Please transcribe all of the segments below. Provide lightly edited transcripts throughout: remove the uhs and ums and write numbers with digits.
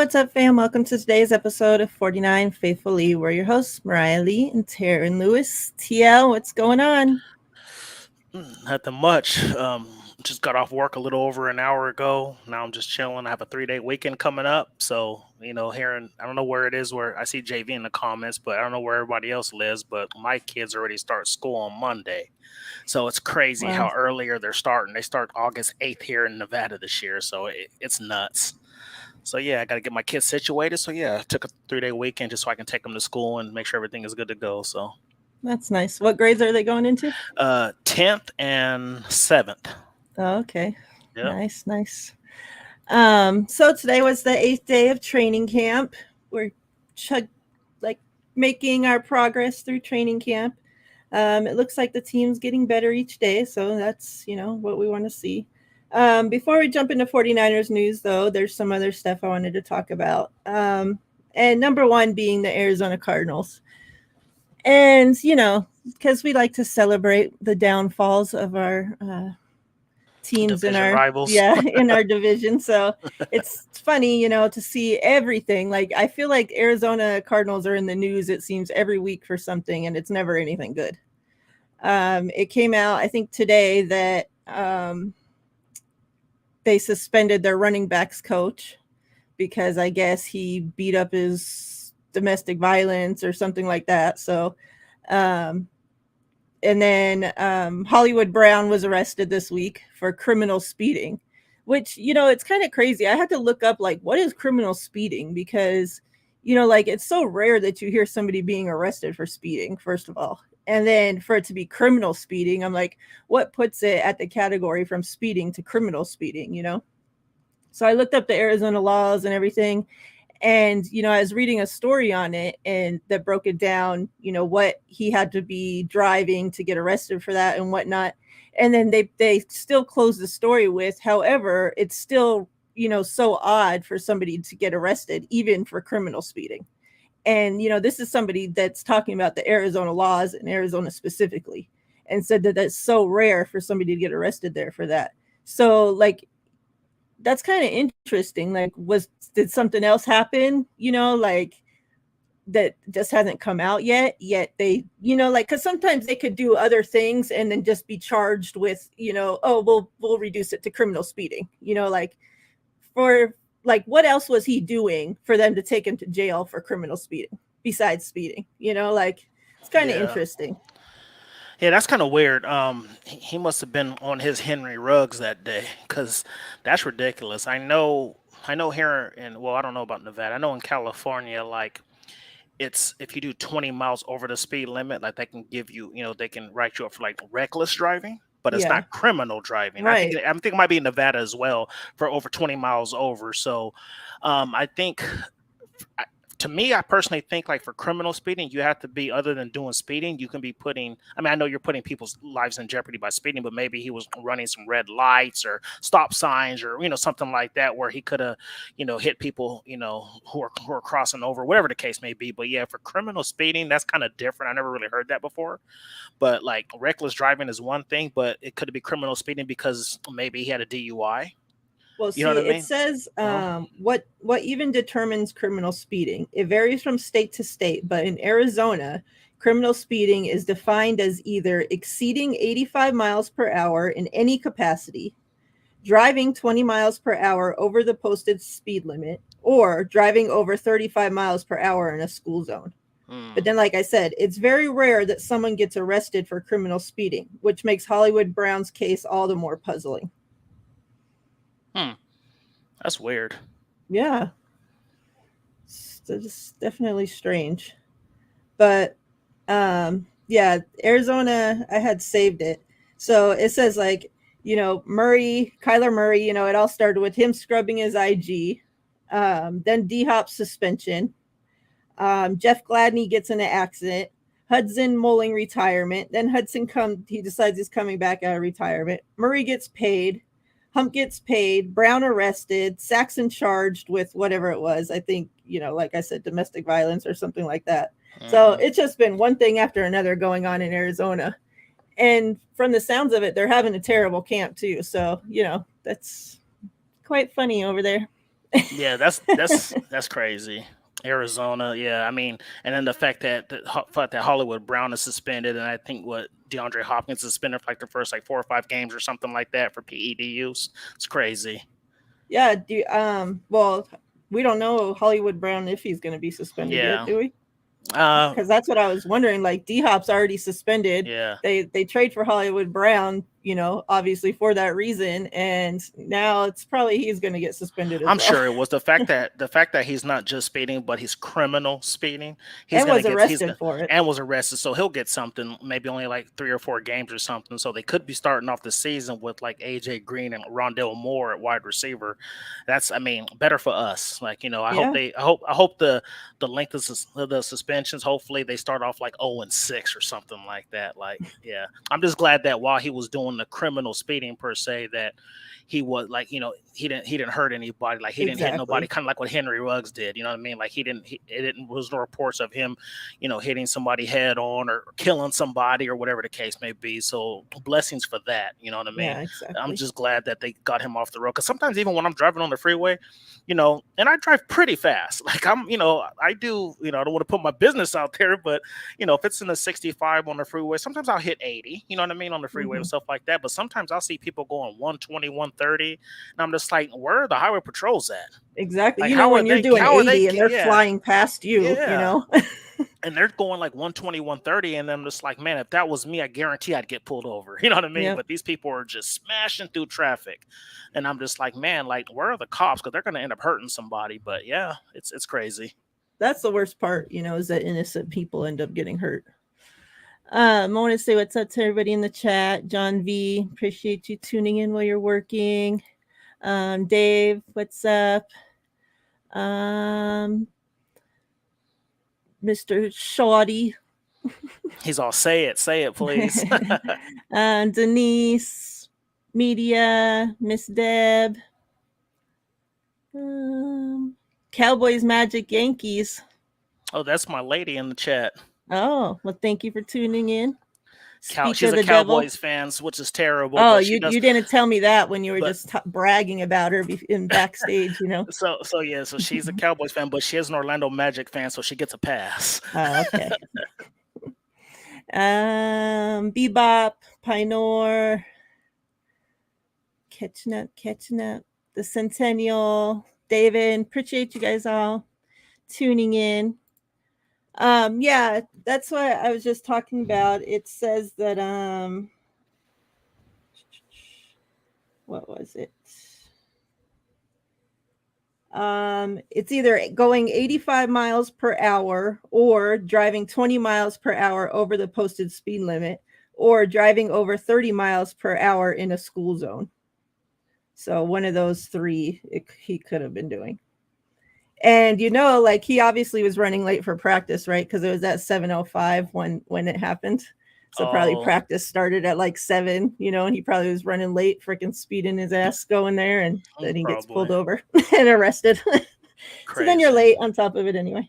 what's up, fam? Welcome to today's episode of 49 Faithfullee. We're your hosts, Miriah Lee and Teran Lewis. TL, what's going on? Nothing much. Just got off work a little over an hour ago. Now I'm just chilling. I have a 3-day weekend coming up. So, hearing, I don't know where it is where I see JV in the comments, but I don't know where everybody else lives. But my kids already start school on Monday. So it's crazy Wow. how earlier they're starting. They start August 8th here in Nevada this year. So it's nuts. So, yeah, I got to get my kids situated. So, yeah, I took a 3-day weekend just so I can take them to school and make sure everything is good to go. So, That's nice. What grades are they going into? 10th and 7th. Oh, okay. Yep. Nice. So today was the 8th day of training camp. We're like making our progress through training camp. It looks like the team's getting better each day, so that's, what we want to see. Before we jump into 49ers news, though, there's some other stuff I wanted to talk about. And number one being the Arizona Cardinals. And, because we like to celebrate the downfalls of our teams Division rivals. in our division. So it's funny, to see everything. Like, I feel like Arizona Cardinals are in the news, it seems, every week for something, and it's never anything good. It came out, I think, today that they suspended their running backs coach because I guess he beat up his domestic violence or something like that. So, and then Hollywood Brown was arrested this week for criminal speeding, which, it's kind of crazy. I had to look up, like, what is criminal speeding? Because, like, it's so rare that you hear somebody being arrested for speeding, first of all. And then for it to be criminal speeding, I'm like, what puts it at the category from speeding to criminal speeding, So I looked up the Arizona laws and everything. And, I was reading a story on it and that broke it down, what he had to be driving to get arrested for that and whatnot. And then they still closed the story with, however, it's still, so odd for somebody to get arrested, even for criminal speeding. And, this is somebody that's talking about the Arizona laws and Arizona specifically, and said that that's so rare for somebody to get arrested there for that. So, like, that's kind of interesting. Like, did something else happen, like that just hasn't come out yet they, like, because sometimes they could do other things and then just be charged with, oh, we'll reduce it to criminal speeding, like, for, like, what else was he doing for them to take him to jail for criminal speeding besides speeding, like, it's kind of Yeah. interesting. Yeah, that's kind of weird. He must have been on his Henry Ruggs that day, because that's ridiculous. I know here in, well, I don't know about Nevada. I know in California, like, it's if you do 20 miles over the speed limit, like, they can give you, they can write you up for, like, reckless driving, but it's Yeah, not criminal driving. right. I think it might be in Nevada as well for over 20 miles over. So, I think I- to me, I personally think, like, for criminal speeding, you have to be, other than doing speeding, you can be putting. I mean, I know you're putting people's lives in jeopardy by speeding, but maybe he was running some red lights or stop signs, or something like that, where he could have hit people who are crossing over, whatever the case may be. But yeah, for criminal speeding, that's kind of different. I never really heard that before. But, like, reckless driving is one thing, but it could be criminal speeding because maybe he had a DUI. Well, You know what see, I it mean? says Uh-huh. what even determines criminal speeding. It varies from state to state, but in Arizona, criminal speeding is defined as either exceeding 85 miles per hour in any capacity, driving 20 miles per hour over the posted speed limit, or driving over 35 miles per hour in a school zone. But Hmm. then, like I said, it's very rare that someone gets arrested for criminal speeding, which makes Hollywood Brown's case all the more puzzling. Hmm. That's weird. Yeah, it's definitely strange. But yeah, Arizona, I had saved it. So it says, like, Kyler Murray, it all started with him scrubbing his IG. Then D Hop's suspension. Jeff Gladney gets in an accident. Hudson Mulling retirement. Then he decides he's coming back out of retirement. Murray gets paid. Hump gets paid. Brown arrested. Saxon charged with whatever it was. I think, like I said, domestic violence or something like that. So Hmm. it's just been one thing after another going on in Arizona. And from the sounds of it, they're having a terrible camp too. So, that's quite funny over there. Yeah, that's crazy. Arizona, yeah. I mean, and then the fact that Hollywood Brown is suspended, and I think what DeAndre Hopkins is suspended for like the first like 4 or 5 games or something like that for PED use. It's crazy. Yeah. Well, we don't know Hollywood Brown if he's going to be suspended yet, Yeah. do we? Uh, Because that's what I was wondering. Like D Hop's already suspended. yeah. They trade for Hollywood Brown, obviously for that reason, and now it's probably he's going to get suspended as I'm well. sure it was the fact that he's not just speeding, but he's criminal speeding. He's And gonna was get he's arrested gonna for it. and was arrested, so he'll get something. Maybe only like 3 or 4 games or something. So they could be starting off the season with like AJ Green and Rondell Moore at wide receiver. That's, I mean, better for us. Like, Yeah, I hope the length of the suspensions. Hopefully they start off like 0-6 or something like that. Like, yeah, I'm just glad that while he was doing the criminal speeding per se, that he was like, he didn't hurt anybody. Like he didn't hit nobody, exactly. kind of like what Henry Ruggs did. You know what I mean? Like it didn't was no reports of him, hitting somebody head on or killing somebody or whatever the case may be. So blessings for that. You know what I mean? Yeah, I'm exactly. just glad that they got him off the road. Because sometimes even when I'm driving on the freeway, and I drive pretty fast. Like I do, I don't want to put my business out there, but if it's in the 65 on the freeway, sometimes I'll hit 80, you know what I mean, on the freeway and Hmm. stuff like that. But sometimes I'll see people going 120, 130, and I'm just like, where are the highway patrols at? Exactly. Like, how are When you're they? doing How are they? 80 and they're Yeah, flying past you, yeah. And they're going like 120, 130, and I'm just like, man, if that was me, I guarantee I'd get pulled over. You know what I mean? Yep. But these people are just smashing through traffic, and I'm just like, man, like, where are the cops? Because they're going to end up hurting somebody. But yeah, it's crazy. That's the worst part, is that innocent people end up getting hurt. I want to say what's up to everybody in the chat. John V, appreciate you tuning in while you're working. Dave, what's up? Um, Mr. Shoddy. He's all, say it, please. Denise, Media, Miss Deb. Cowboys, Magic, Yankees. Oh, that's my lady in the chat. Oh, well, thank you for tuning in. Speak She's of a the devil. Cowboys fan, which is terrible. Oh, But she you does. you didn't tell me that when you were But just bragging about her in backstage, so yeah, so she's a Cowboys fan, but she is an Orlando Magic fan, so she gets a pass. Oh, okay. Bebop, Pinor, catching up. The Centennial, David, appreciate you guys all tuning in. Yeah, that's what I was just talking about. It says that what was it? It's either going 85 miles per hour or driving 20 miles per hour over the posted speed limit or driving over 30 miles per hour in a school zone. So one of those three he could have been doing. And like he obviously was running late for practice, right? Because it was at 7:05 when it happened. So probably practice started at like 7, and he probably was running late, freaking speeding his ass going there, and then he gets pulled over and arrested. So then you're late on top of it anyway.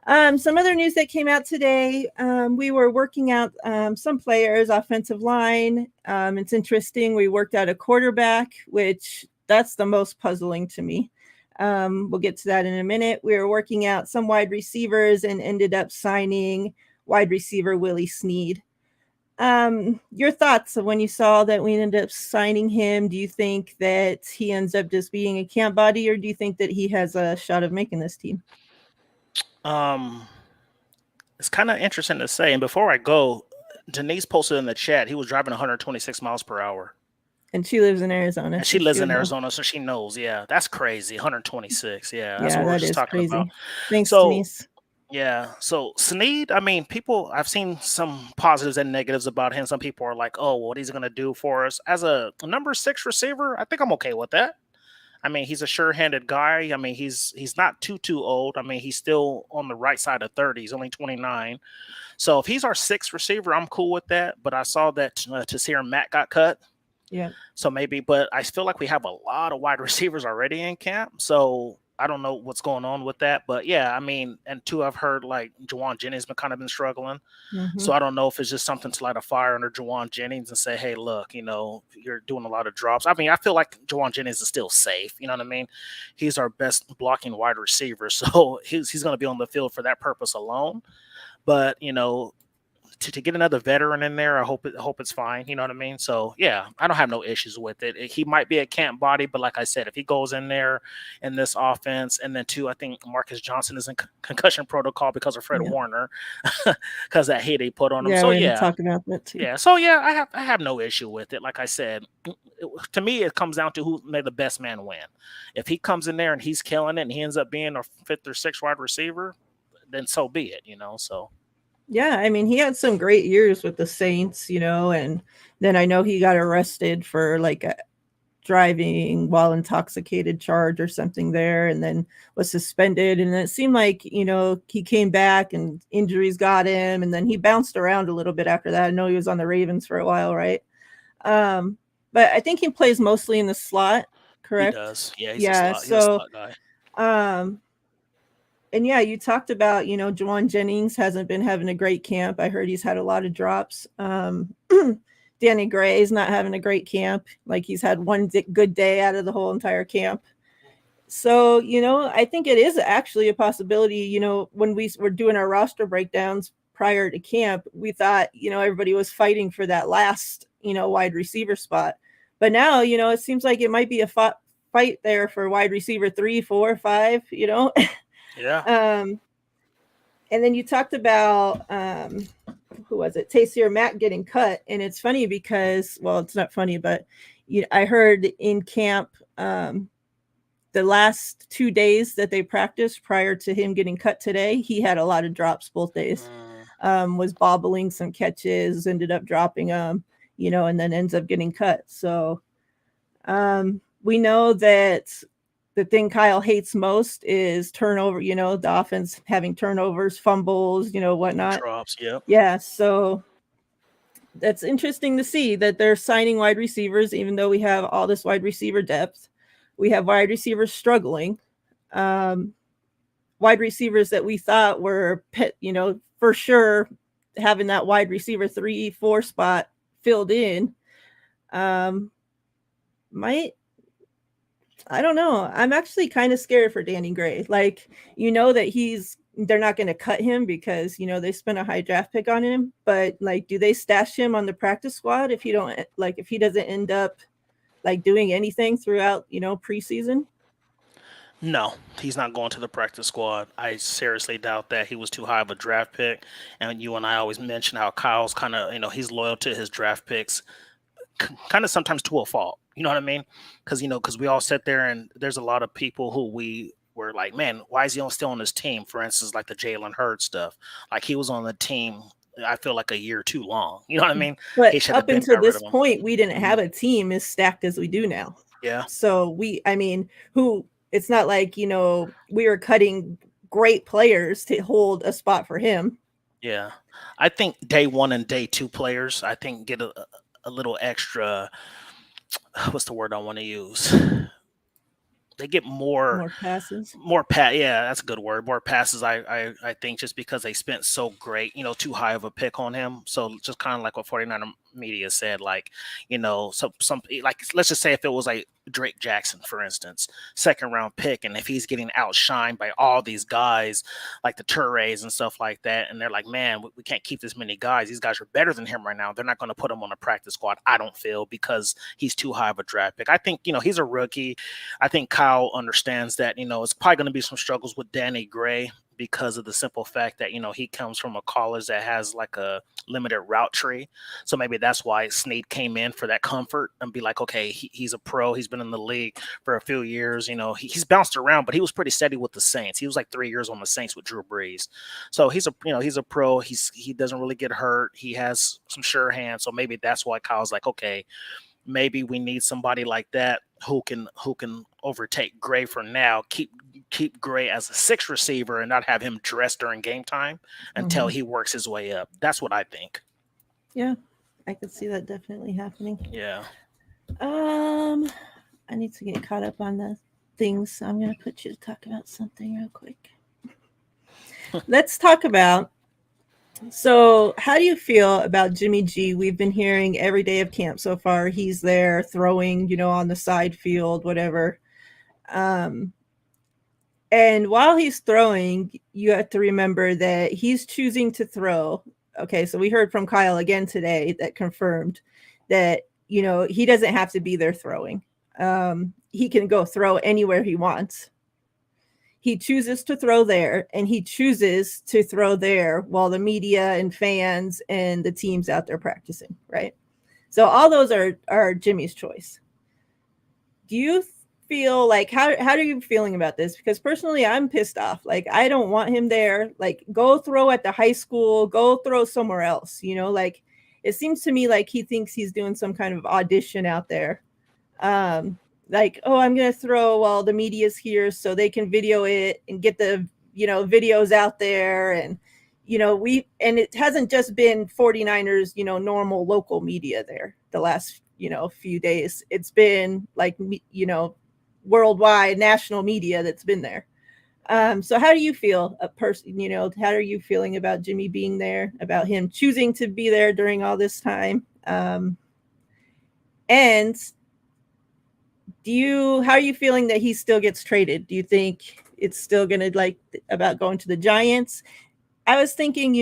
Some other news that came out today, we were working out some players, offensive line. It's interesting. We worked out a quarterback, which that's the most puzzling to me. We'll get to that in a minute. We were working out some wide receivers and ended up signing wide receiver Willie Snead. Your thoughts of when you saw that we ended up signing him? Do you think that he ends up just being a camp body, or do you think that he has a shot of making this team? It's kind of interesting to say. And before I go, Denise posted in the chat he was driving 126 miles per hour. And she lives in Arizona. And she lives in Arizona, so she knows. Yeah, that's crazy. 126. Yeah, that's what we're just talking crazy. about. Thanks, Denise. Yeah. So Snead, I mean, I've seen some positives and negatives about him. Some people are like, oh, what he's going to do for us. As a number 6 receiver, I think I'm okay with that. I mean, he's a sure-handed guy. I mean, he's not too old. I mean, he's still on the right side of 30. He's only 29. So if he's our 6th receiver, I'm cool with that. But I saw that Tasir Matt got cut. Yeah. So maybe, but I feel like we have a lot of wide receivers already in camp. So I don't know what's going on with that, but yeah, I mean, and two, I've heard like Jawan Jennings been kind of been struggling. Hmm. So I don't know if it's just something to light a fire under Jawan Jennings and say, hey, look, you're doing a lot of drops. I mean, I feel like Jawan Jennings is still safe. You know what I mean? He's our best blocking wide receiver, so he's going to be on the field for that purpose alone. But to get another veteran in there, I hope it's fine. You know what I mean? So yeah, I don't have no issues with it. He might be a camp body, but like I said, if he goes in there in this offense, and then two, I think Marcus Johnson is in concussion protocol because of Fred Yeah. Warner, because that hit he put on him. Yeah, So we're going to yeah, talk about that too. yeah. So yeah, I have no issue with it. Like I said, to me, it comes down to who made the best man win. If he comes in there and he's killing it, and he ends up being a fifth or sixth wide receiver, then so be it. So. Yeah, I mean, he had some great years with the Saints, and then I know he got arrested for like a driving while intoxicated charge or something there, and then was suspended. And it seemed like, he came back and injuries got him, and then he bounced around a little bit after that. I know he was on the Ravens for a while, right? Um, but I think he plays mostly in the slot, He correct? does. Yeah, he's a Yeah. slot. He's a So, slot guy. um, and yeah, you talked about, Juwan Jennings hasn't been having a great camp. I heard he's had a lot of drops. Danny Gray's not having a great camp. Like he's had one good day out of the whole entire camp. So, I think it is actually a possibility. When we were doing our roster breakdowns prior to camp, we thought, everybody was fighting for that last, wide receiver spot. But now, it seems like it might be a fight there for wide receiver 3, 4, 5. Yeah. Um, and then you talked about who was it? Taysier Matt getting cut, and it's funny because, well, it's not funny, but I heard in camp the last 2 days that they practiced prior to him getting cut today, he had a lot of drops both days. Mm, Was bobbling some catches, ended up dropping them, and then ends up getting cut. So we know that the thing Kyle hates most is turnover, the offense having turnovers, fumbles, whatnot. drops. Yep. Yeah. So that's interesting to see that they're signing wide receivers, even though we have all this wide receiver depth. We have wide receivers struggling. Um, Wide receivers that we thought were, for sure having that wide receiver 3, 4 spot filled in. Might I don't know. I'm actually kind of scared for Danny Gray. Like, that they're not going to cut him because, they spent a high draft pick on him. But like, do they stash him on the practice squad if he doesn't end up like doing anything throughout, preseason? No, he's not going to the practice squad. I seriously doubt that. He was too high of a draft pick. And you and I always mention how Kyle's kind of, he's loyal to his draft picks, kind of sometimes to a fault. You know what I mean? Because we all sit there and there's a lot of people who we were like, man, why is he still on this team? For instance, like the Jalen Hurd stuff. Like he was on the team, I feel like a year too long. You know what I mean? He But should have up been until got rid this of him. point, we didn't Mhm. have a team as stacked as we do now. Yeah. So it's not like, we were cutting great players to hold a spot for him. Yeah. I think day one and day two players, I think get a little extra. What's the word I want to use? They get More passes. yeah, that's a good word, more passes. I think just because they spent so great, too high of a pick on him. So just kind of like what 49er media said, like, some like, let's just say if it was like Drake Jackson, for instance, second round pick, and if he's getting outshined by all these guys like the Tourés and stuff like that, and they're like, man, we can't keep this many guys, these guys are better than him right now, they're not going to put him on a practice squad, I don't feel, because he's too high of a draft pick. I think, he's a rookie. I think Kyle understands that, it's probably going to be some struggles with Danny Gray because of the simple fact that, he comes from a college that has like a limited route tree. So maybe that's why Snead came in for that comfort and be like, okay, he's a pro. He's been in the league for a few years. He's bounced around, but he was pretty steady with the Saints. He was like 3 years on the Saints with Drew Brees. So he's a pro. He doesn't really get hurt. He has some sure hands. So maybe that's why Kyle's like, okay, maybe we need somebody like that who can overtake Gray for now. Keep Gray as a sixth receiver and not have him dress during game time until he works his way up. That's what I think. Yeah, I could see that definitely happening. Yeah. Um, I need to get caught up on this. things. I'm going to put you to talk about something real quick. Let's talk about. So, how do you feel about Jimmy G? We've been hearing every day of camp so far. He's there throwing, on the side field, whatever. Um, and while he's throwing, you have to remember that he's choosing to throw. Okay, so we heard from Kyle again today that confirmed that, he doesn't have to be there throwing. He can go throw anywhere he wants. He chooses to throw there, and he chooses to throw there while the media and fans and the team's out there practicing, right? So all those are Jimmy's choice. Do you feel like how are you feeling about this? Because personally, I'm pissed off. Like, I don't want him there. Like, go throw at the high school, go throw somewhere else. Like, it seems to me like he thinks he's doing some kind of audition out there. Like, oh, I'm going to throw while the media's here so they can video it and get the, videos out there. And, and it hasn't just been 49ers, normal local media there the last, few days. It's been like, worldwide national media that's been there. So how do you feel how are you feeling about Jimmy being there, about him choosing to be there during all this time? And how are you feeling that he still gets traded? Do you think it's still going to about going to the Giants? I was thinking,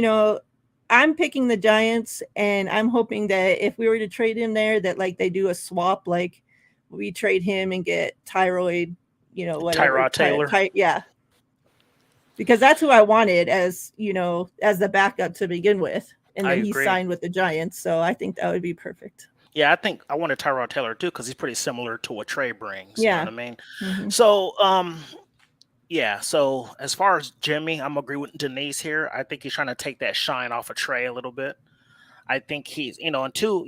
I'm picking the Giants, and I'm hoping that if we were to trade him there, that they do a swap, like we trade him and get Tyrod, whatever. Tyrod Taylor. Yeah. Because that's who I wanted as the backup to begin with. And then he signed with the Giants. So I think that would be perfect. Yeah, I think I wanted Tyrod Taylor too because he's pretty similar to what Trey brings. Yeah. You know what I mean? Mm-hmm. So, yeah. So as far as Jimmy, I'm agree with Denise here. I think he's trying to take that shine off of Trey a little bit. I think he's, and two,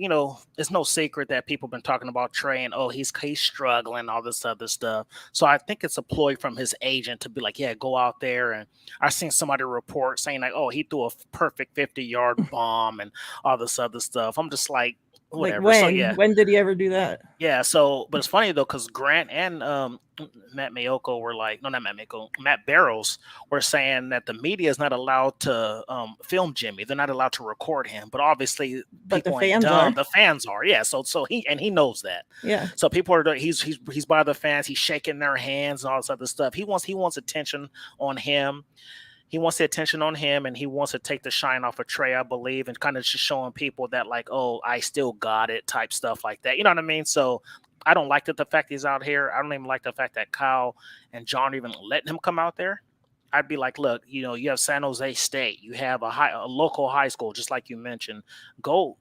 it's no secret that people have been talking about Trey and, he's struggling, all this other stuff. So I think it's a ploy from his agent to be like, yeah, go out there. And I seen somebody report saying like, he threw a perfect 50-yard bomb and all this other stuff. I'm just like, whatever. Like when? So, yeah. When did he ever do that? Yeah. So, but it's funny though, because Grant and Matt Mayoko were like, no, not Matt Mayoko, Matt Barrows were saying that the media is not allowed to film Jimmy. They're not allowed to record him. But obviously, but people the fans ain't dumb. are. The fans are. Yeah. So he knows that. Yeah. So people are he's by the fans. He's shaking their hands and all this other stuff. He wants attention on him. He wants the attention on him, and he wants to take the shine off of Trey, I believe, and kind of just showing people that like, I still got it type stuff like that. You know what I mean? So I don't like the fact he's out here. I don't even like the fact that Kyle and John are even letting him come out there. I'd be like, look, you have San Jose State. You have a local high school, just like you mentioned. Go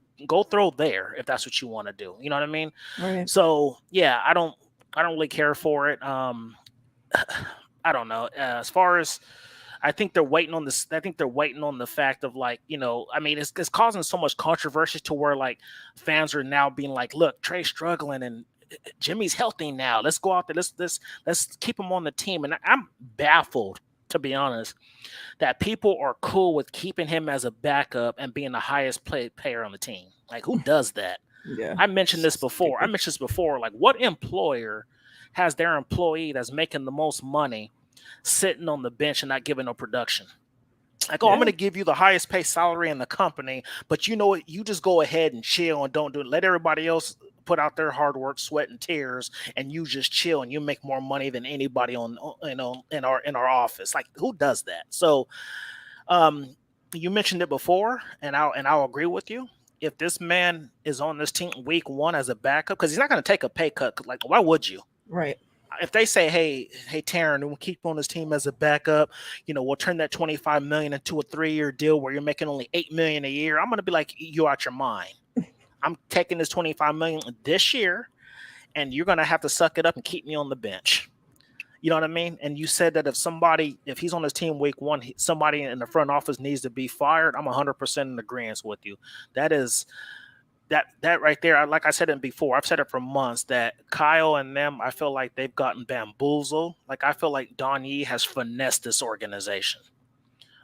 throw there if that's what you want to do. You know what I mean? Right. So yeah, I don't really care for it. I don't know. As far as I think they're waiting on this. I think they're waiting on the fact of like, I mean, it's causing so much controversy to where like fans are now being like, look, Trey's struggling and Jimmy's healthy now. Let's go out there. Let's keep him on the team. And I'm baffled, to be honest, that people are cool with keeping him as a backup and being the highest player on the team. Like, who does that? Yeah. I mentioned this before. Like, what employer has their employee that's making the most money sitting on the bench and not giving no production? Like, I'm going to give you the highest paid salary in the company, but you know what? You just go ahead and chill and don't do it. Let everybody else put out their hard work, sweat, and tears, and you just chill and you make more money than anybody in our office. Like, who does that? So, you mentioned it before, and I'll agree with you. If this man is on this team week one as a backup, because he's not going to take a pay cut. Like, why would you? Right. If they say, hey, Teran, we'll keep on this team as a backup, we'll turn that $25 million into a 3-year deal where you're making only $8 million a year. I'm going to be like, you're out your mind. I'm taking this $25 million this year, and you're going to have to suck it up and keep me on the bench. You know what I mean? And you said that if he's on his team week one, somebody in the front office needs to be fired. I'm 100% in agreement with you. That is that right there. Like I said it before, I've said it for months that Kyle and them, I feel like they've gotten bamboozled. Like, I feel like Don Yee has finessed this organization.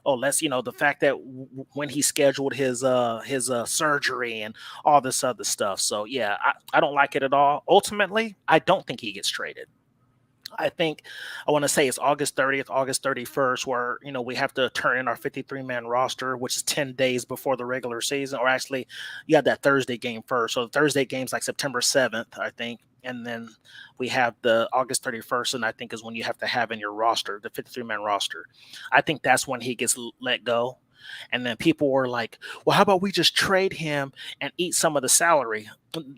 The fact that when he scheduled his surgery and all this other stuff. So yeah, I don't like it at all. Ultimately, I don't think he gets traded. I think I want to say it's August 30th, August 31st, where we have to turn in our 53-man roster, which is 10 days before the regular season. Or actually, you have that Thursday game first. So the Thursday game's like September 7th, I think, and then we have the August 31st, and I think is when you have to have in your roster the 53-man roster. I think that's when he gets let go. And then people were like, well, how about we just trade him and eat some of the salary?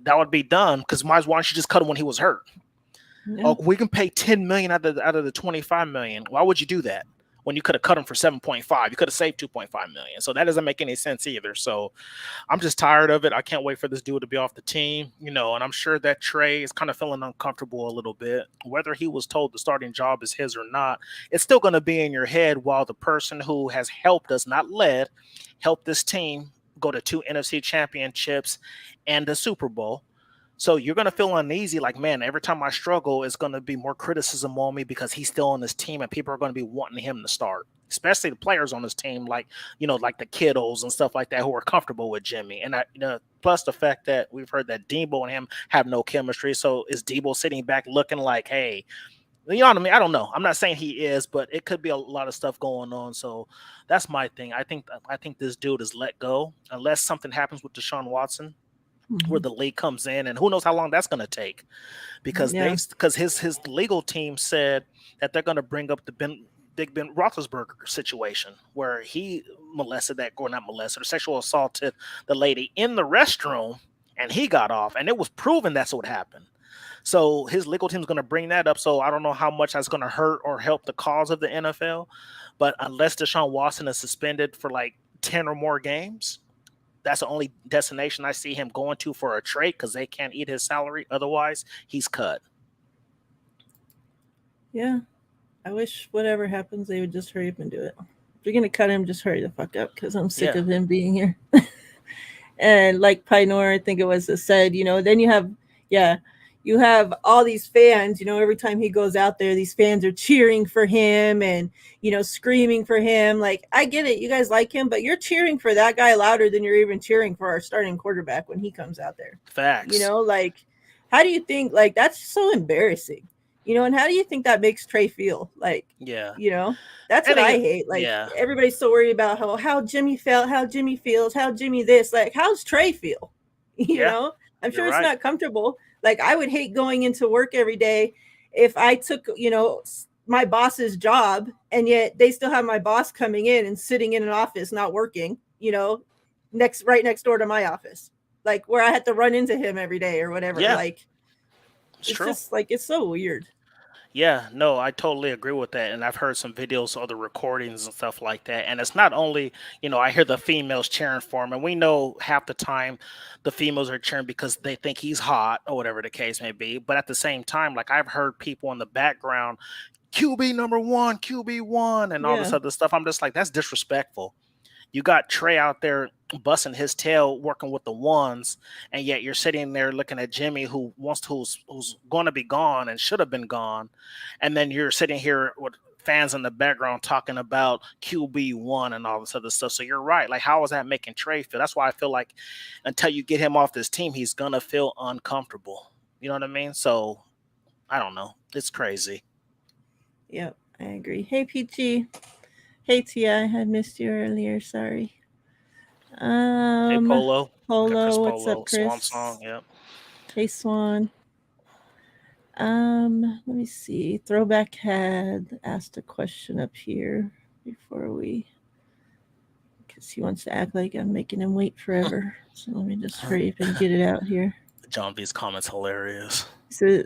That would be done because why don't you just cut him when he was hurt? Yeah. Oh, we can pay 10 million out of the 25 million. Why would you do that when you could have cut him for 7.5? You could have saved 2.5 million. So that doesn't make any sense either. So I'm just tired of it. I can't wait for this dude to be off the team, and I'm sure that Trey is kind of feeling uncomfortable a little bit. Whether he was told the starting job is his or not, it's still going to be in your head while the person who has helped us, not led, helped this team go to 2 NFC championships and the Super Bowl. So you're going to feel uneasy, like, man, every time I struggle, it's going to be more criticism on me because he's still on this team and people are going to be wanting him to start, especially the players on this team, like, like the Kittles and stuff like that who are comfortable with Jimmy. And, plus the fact that we've heard that Debo and him have no chemistry. So is Debo sitting back looking like, hey, you know what I mean? I don't know. I'm not saying he is, but it could be a lot of stuff going on. So that's my thing. I think this dude is let go unless something happens with Deshaun Watson, where the league comes in, and who knows how long that's going to take, because his legal team said that they're going to bring up the Big Ben Roethlisberger situation where he sexual assaulted the lady in the restroom, and he got off, and it was proven that's what happened. So his legal team is going to bring that up. So I don't know how much that's going to hurt or help the cause of the NFL, but unless Deshaun Watson is suspended for like 10 or more games, that's the only destination I see him going to for a trade, because they can't eat his salary. Otherwise, he's cut. Yeah. I wish whatever happens, they would just hurry up and do it. If you're going to cut him, just hurry the fuck up, because I'm sick of him being here. And like Pinor, I think it was, said, then you have all these fans, every time he goes out there, these fans are cheering for him and, screaming for him. Like, I get it. You guys like him, but you're cheering for that guy louder than you're even cheering for our starting quarterback when he comes out there. Facts. Like, how do you think, like, that's so embarrassing, and how do you think that makes Trey feel? Like, that's what I hate. Like, everybody's so worried about how Jimmy felt, how Jimmy feels, how Jimmy this. Like, how's Trey feel? I'm sure it's not comfortable. Like, I would hate going into work every day if I took, my boss's job, and yet they still have my boss coming in and sitting in an office, not working, right next door to my office, like where I had to run into him every day or whatever. Yeah. Like, it's just like, it's so weird. Yeah, no, I totally agree with that. And I've heard some videos of the recordings and stuff like that. And it's not only, I hear the females cheering for him. And we know half the time the females are cheering because they think he's hot or whatever the case may be. But at the same time, like, I've heard people in the background, QB number one, QB1, and all this other stuff. I'm just like, that's disrespectful. You got Trey out there busting his tail, working with the ones, and yet you're sitting there looking at Jimmy, who's going to be gone and should have been gone, and then you're sitting here with fans in the background talking about QB1 and all this other stuff. So you're right. Like, how is that making Trey feel? That's why I feel like until you get him off this team, he's gonna feel uncomfortable. You know what I mean? So I don't know. It's crazy. Yep, I agree. Hey, Peachy. Hey, Tia, I missed you earlier. Sorry. Hey, Polo. What's up, Chris? Swan Song, yep. Hey, Swan. Let me see. Throwback had asked a question up here before because he wants to act like I'm making him wait forever. So let me just hurry up and get it out here. John V's comment's hilarious. So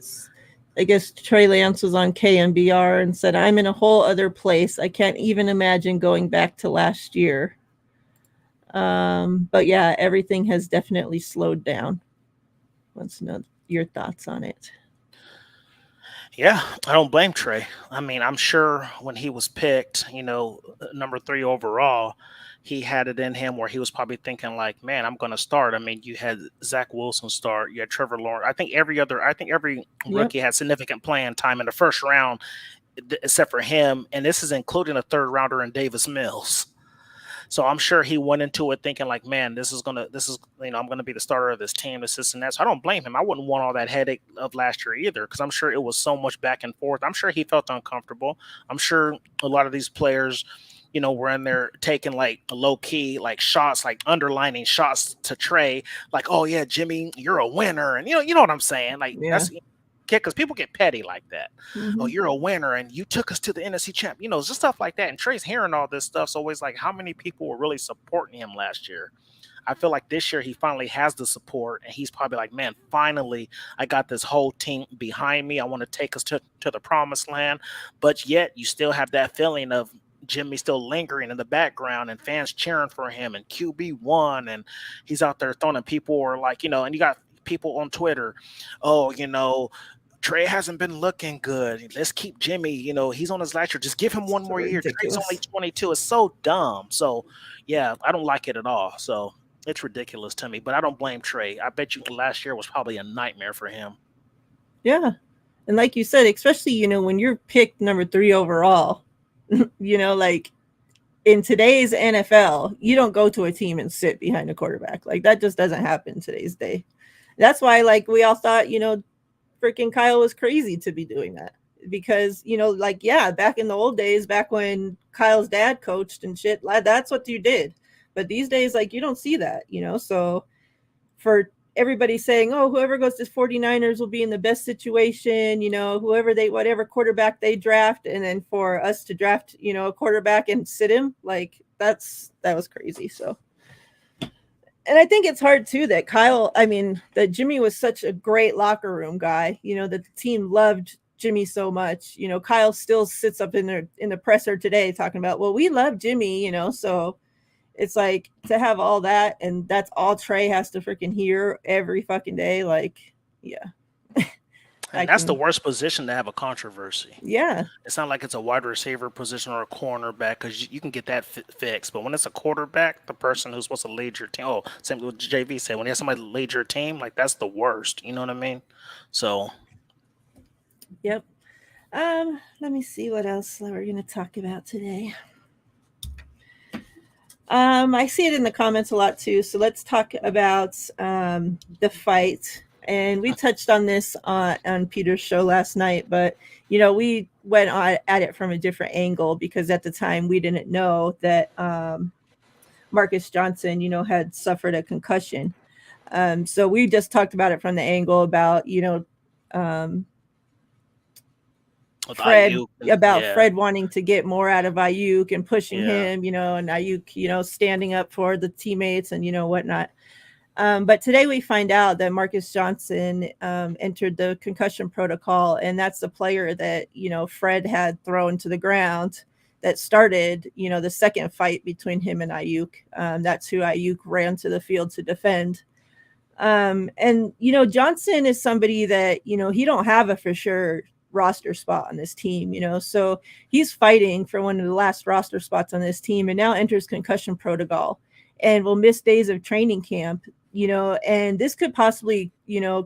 I guess Trey Lance was on KMBR and said, I'm in a whole other place. I can't even imagine going back to last year. But yeah, everything has definitely slowed down. Wants to know your thoughts on it. Yeah, I don't blame Trey. I mean, I'm sure when he was picked, number 3 overall, he had it in him where he was probably thinking like, man, I'm going to start. I mean, you had Zach Wilson start, you had Trevor Lawrence. I think every rookie had significant playing time in the first round, except for him. And this is including a third rounder in Davis Mills. So I'm sure he went into it thinking like, man, I'm gonna be the starter of this team, this and that. So I don't blame him. I wouldn't want all that headache of last year either, because I'm sure it was so much back and forth. I'm sure he felt uncomfortable. I'm sure a lot of these players, were in there taking like low key like shots, like underlining shots to Trey, like, oh yeah, Jimmy, you're a winner, and you know what I'm saying, like Yeah. that's because people get petty like that. Oh, Mm-hmm. you're a winner, and you took us to the NFC champ. Just stuff like that. And Trey's hearing all this stuff, so always like, how many people were really supporting him last year? I feel like this year he finally has the support, and he's probably like, man, finally I got this whole team behind me. I want to take us to the promised land, but yet you still have that feeling of Jimmy still lingering in the background and fans cheering for him and QB1, and he's out there throwing, and people are like, and you got people on Twitter, oh, Trey hasn't been looking good. Let's keep Jimmy. He's on his last year. Just give him one more year. Trey's only 22. It's so dumb. So, yeah, I don't like it at all. So it's ridiculous to me. But I don't blame Trey. I bet you last year was probably a nightmare for him. Yeah. And like you said, especially, when you're picked number 3 overall, like in today's NFL, you don't go to a team and sit behind a quarterback. Like that just doesn't happen in today's day. That's why, like, we all thought, freaking Kyle was crazy to be doing that, because back in the old days, back when Kyle's dad coached and shit, that's what you did. But these days, like, you don't see that, so for everybody saying, oh, whoever goes to 49ers will be in the best situation, whatever quarterback they draft, and then for us to draft a quarterback and sit him, like that was crazy. So, and I think it's hard too that that Jimmy was such a great locker room guy, that the team loved Jimmy so much. Kyle still sits up in the presser today talking about, well, we love Jimmy, so it's like to have all that, and that's all Trey has to freaking hear every fucking day. Like, yeah. And that's the worst position to have a controversy. Yeah. It's not like it's a wide receiver position or a cornerback, because you can get that fixed. But when it's a quarterback, the person who's supposed to lead your team, same with JV said, when you have somebody lead your team, like that's the worst. You know what I mean? So. Yep. Let me see what else we're going to talk about today. I see it in the comments a lot too. So let's talk about the fight. And we touched on this on Peter's show last night, but we went at it from a different angle, because at the time we didn't know that Marcus Johnson, had suffered a concussion. So we just talked about it from the angle about Fred Fred wanting to get more out of Ayuk and pushing him, and Ayuk, standing up for the teammates and whatnot. But today we find out that Marcus Johnson entered the concussion protocol, and that's the player that Fred had thrown to the ground that started the second fight between him and Ayuk. That's who Ayuk ran to the field to defend. And Johnson is somebody that he don't have a for sure roster spot on this team, so he's fighting for one of the last roster spots on this team, and now enters concussion protocol and will miss days of training camp, and this could possibly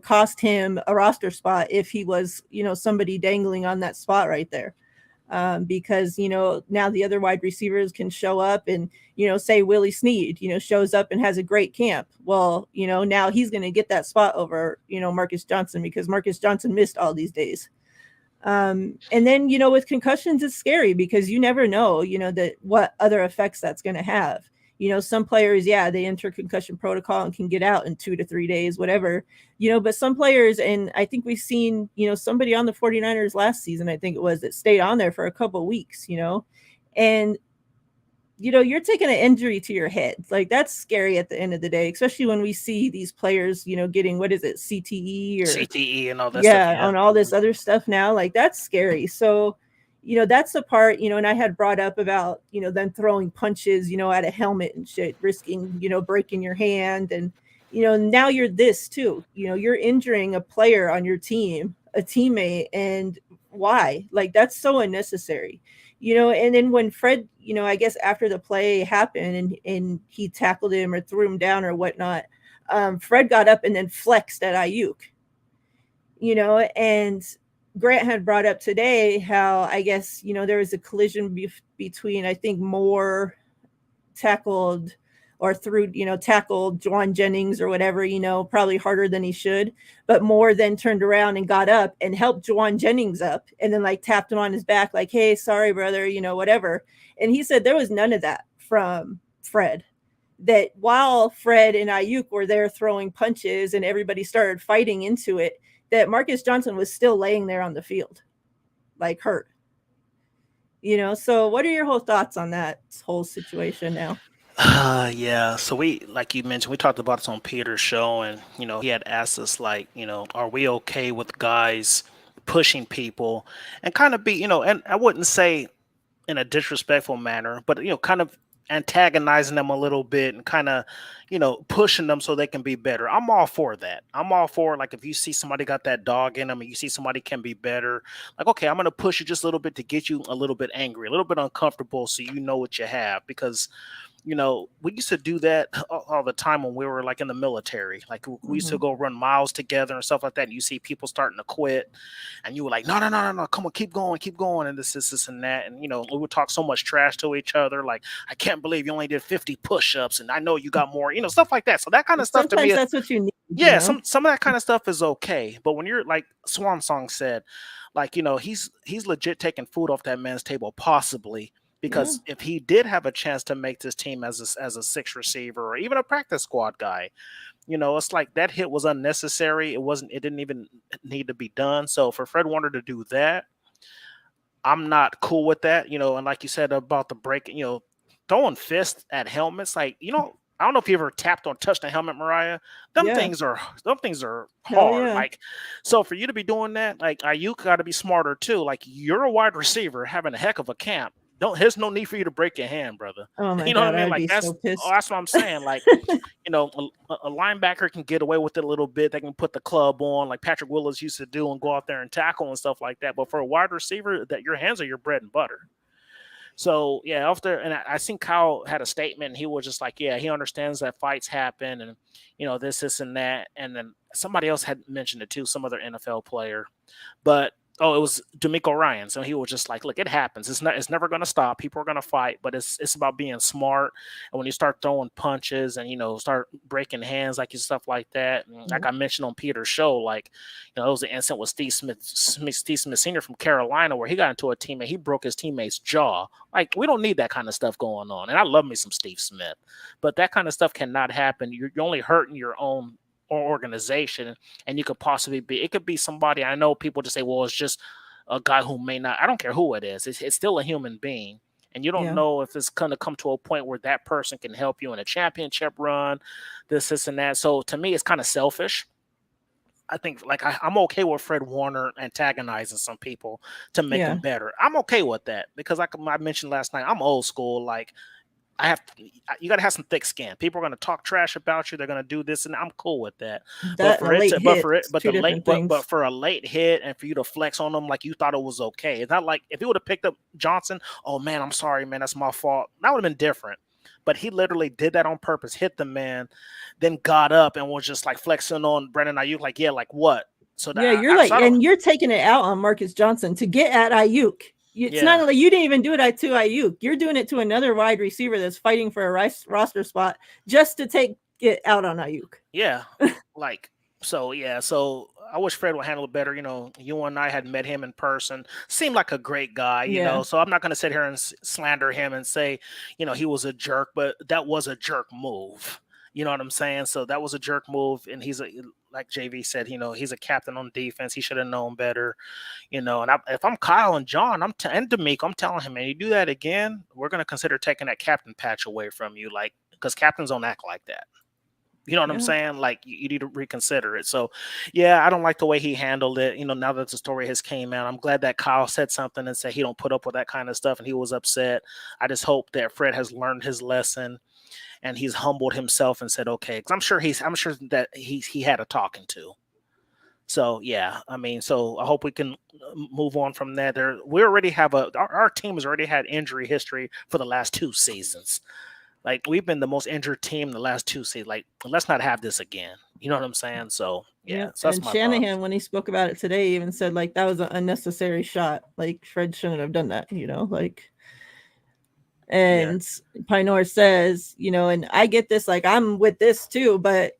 cost him a roster spot if he was somebody dangling on that spot right there, because now the other wide receivers can show up and say Willie Snead shows up and has a great camp. Well, now he's going to get that spot over Marcus Johnson, because Marcus Johnson missed all these days. And then with concussions, it's scary because you never know that what other effects that's going to have. Some players, they enter concussion protocol and can get out in 2 to 3 days, whatever, but some players, and I think we've seen somebody on the 49ers last season, I think it was, that stayed on there for a couple of weeks, and you're taking an injury to your head. Like, that's scary at the end of the day, especially when we see these players, getting, what is it, CTE and all that stuff. Yeah, on all this other stuff now. Like, that's scary. So, that's the part, and I had brought up about, them throwing punches, at a helmet and shit, risking, breaking your hand. And, now you're this too, you're injuring a player on your team, a teammate. And why? Like, that's so unnecessary. And then when Fred, I guess after the play happened and he tackled him or threw him down or whatnot, Fred got up and then flexed at Ayuk, and Grant had brought up today how, I guess, there was a collision between, I think, Moore tackled or threw, tackled Juwan Jennings or whatever, probably harder than he should. But Moore then turned around and got up and helped Juwan Jennings up and then like tapped him on his back, like, hey, sorry, brother, whatever. And he said there was none of that from Fred. That while Fred and Ayuk were there throwing punches and everybody started fighting into it, that Marcus Johnson was still laying there on the field, like hurt. So what are your whole thoughts on that whole situation now? Yeah. So we, like you mentioned, we talked about this on Peter's show, and he had asked us, like, are we okay with guys pushing people and kind of be, and I wouldn't say in a disrespectful manner, but kind of antagonizing them a little bit and kind of, pushing them so they can be better. I'm all for that. I'm all for, like, if you see somebody got that dog in them and you see somebody can be better, like, okay, I'm going to push you just a little bit to get you a little bit angry, a little bit uncomfortable, so you know what you have. Because we used to do that all the time when we were like in the military. Like we used to go run miles together and stuff like that. And you see people starting to quit, and you were like, no, come on, keep going, and this, and that. And we would talk so much trash to each other. Like, I can't believe you only did 50 push-ups, and I know you got more, stuff like that. So that kind of stuff, sometimes to me, that's what you need. Yeah, some of that kind of stuff is okay. But when you're like Swan Song said, like, he's legit taking food off that man's table, possibly. Because if he did have a chance to make this team as a sixth receiver or even a practice squad guy, it's like that hit was unnecessary. It didn't even need to be done. So for Fred Warner to do that, I'm not cool with that. And like you said about the break, throwing fists at helmets, like, I don't know if you ever tapped or touched a helmet, Miriah. Things are hard. Yeah. Like, so for you to be doing that, like, you got to be smarter too. Like, you're a wide receiver having a heck of a camp. There's no need for you to break your hand, brother. Oh my you know God, what I mean? I'd Like, be that's so pissed. that's what I'm saying. Like, a linebacker can get away with it a little bit. They can put the club on, like Patrick Willis used to do, and go out there and tackle and stuff like that. But for a wide receiver, that your hands are your bread and butter. So yeah, after, and I think Kyle had a statement. He was just like, yeah, he understands that fights happen, and this and that. And then somebody else had mentioned it too, some other NFL player, but it was D'Amico Ryan. So he was just like, look, it happens. It's never going to stop. People are going to fight, but it's about being smart. And when you start throwing punches and, start breaking hands, like stuff like that. And like I mentioned on Peter's show, like, it was the incident with Steve Smith Sr. from Carolina, where he got into a teammate. He broke his teammate's jaw. Like, we don't need that kind of stuff going on. And I love me some Steve Smith, but that kind of stuff cannot happen. You're only hurting your own organization, and you could possibly it could be somebody. I know people just say, well, it's just a guy who may not. I don't care who it is. It's still a human being, and you don't know if it's going to come to a point where that person can help you in a championship run, this and that. So to me, it's kind of selfish. I think, like, I'm okay with Fred Warner antagonizing some people to make them better. I'm okay with that because, like I mentioned last night, I'm old school. Like, you got to have some thick skin. People are going to talk trash about you. They're going to do this, and I'm cool with that. But for a late hit and for you to flex on them like you thought it was okay, it's not like if he would have picked up Johnson. Oh man, I'm sorry, man, that's my fault. That would have been different. But he literally did that on purpose, hit the man, then got up and was just like flexing on Brandon Ayuk, like, yeah, like what? So that, and you're taking it out on Marcus Johnson to get at Ayuk. It's not like you didn't even do it to Ayuk. You're doing it to another wide receiver that's fighting for a roster spot just to take it out on Ayuk. Yeah. So I wish Fred would handle it better. You and I had met him in person. Seemed like a great guy, so I'm not going to sit here and slander him and say, he was a jerk, but that was a jerk move. You know what I'm saying? So that was a jerk move, and like JV said, he's a captain on defense. He should have known better, and if I'm Kyle and John, and D'Amico, I'm telling him, man, you do that again, we're going to consider taking that captain patch away from you, like, because captains don't act like that. You know what I'm saying? Like, you need to reconsider it. So, yeah, I don't like the way he handled it. Now that the story has came out, I'm glad that Kyle said something and said he don't put up with that kind of stuff, and he was upset. I just hope that Fred has learned his lesson, and he's humbled himself and said, okay, because I'm sure that he had a talking to. So yeah, I mean, so I hope we can move on from that. We already have our team has already had injury history for the last 2 seasons. Like, we've been the most injured team the last 2 seasons. Like, let's not have this again. You know what I'm saying? So yeah. So and Shanahan, thoughts. When he spoke about it today, even said, like, that was an unnecessary shot. Like, Fred shouldn't have done that. Like. Yeah. And Pinor says, and I get this, like, I'm with this too, but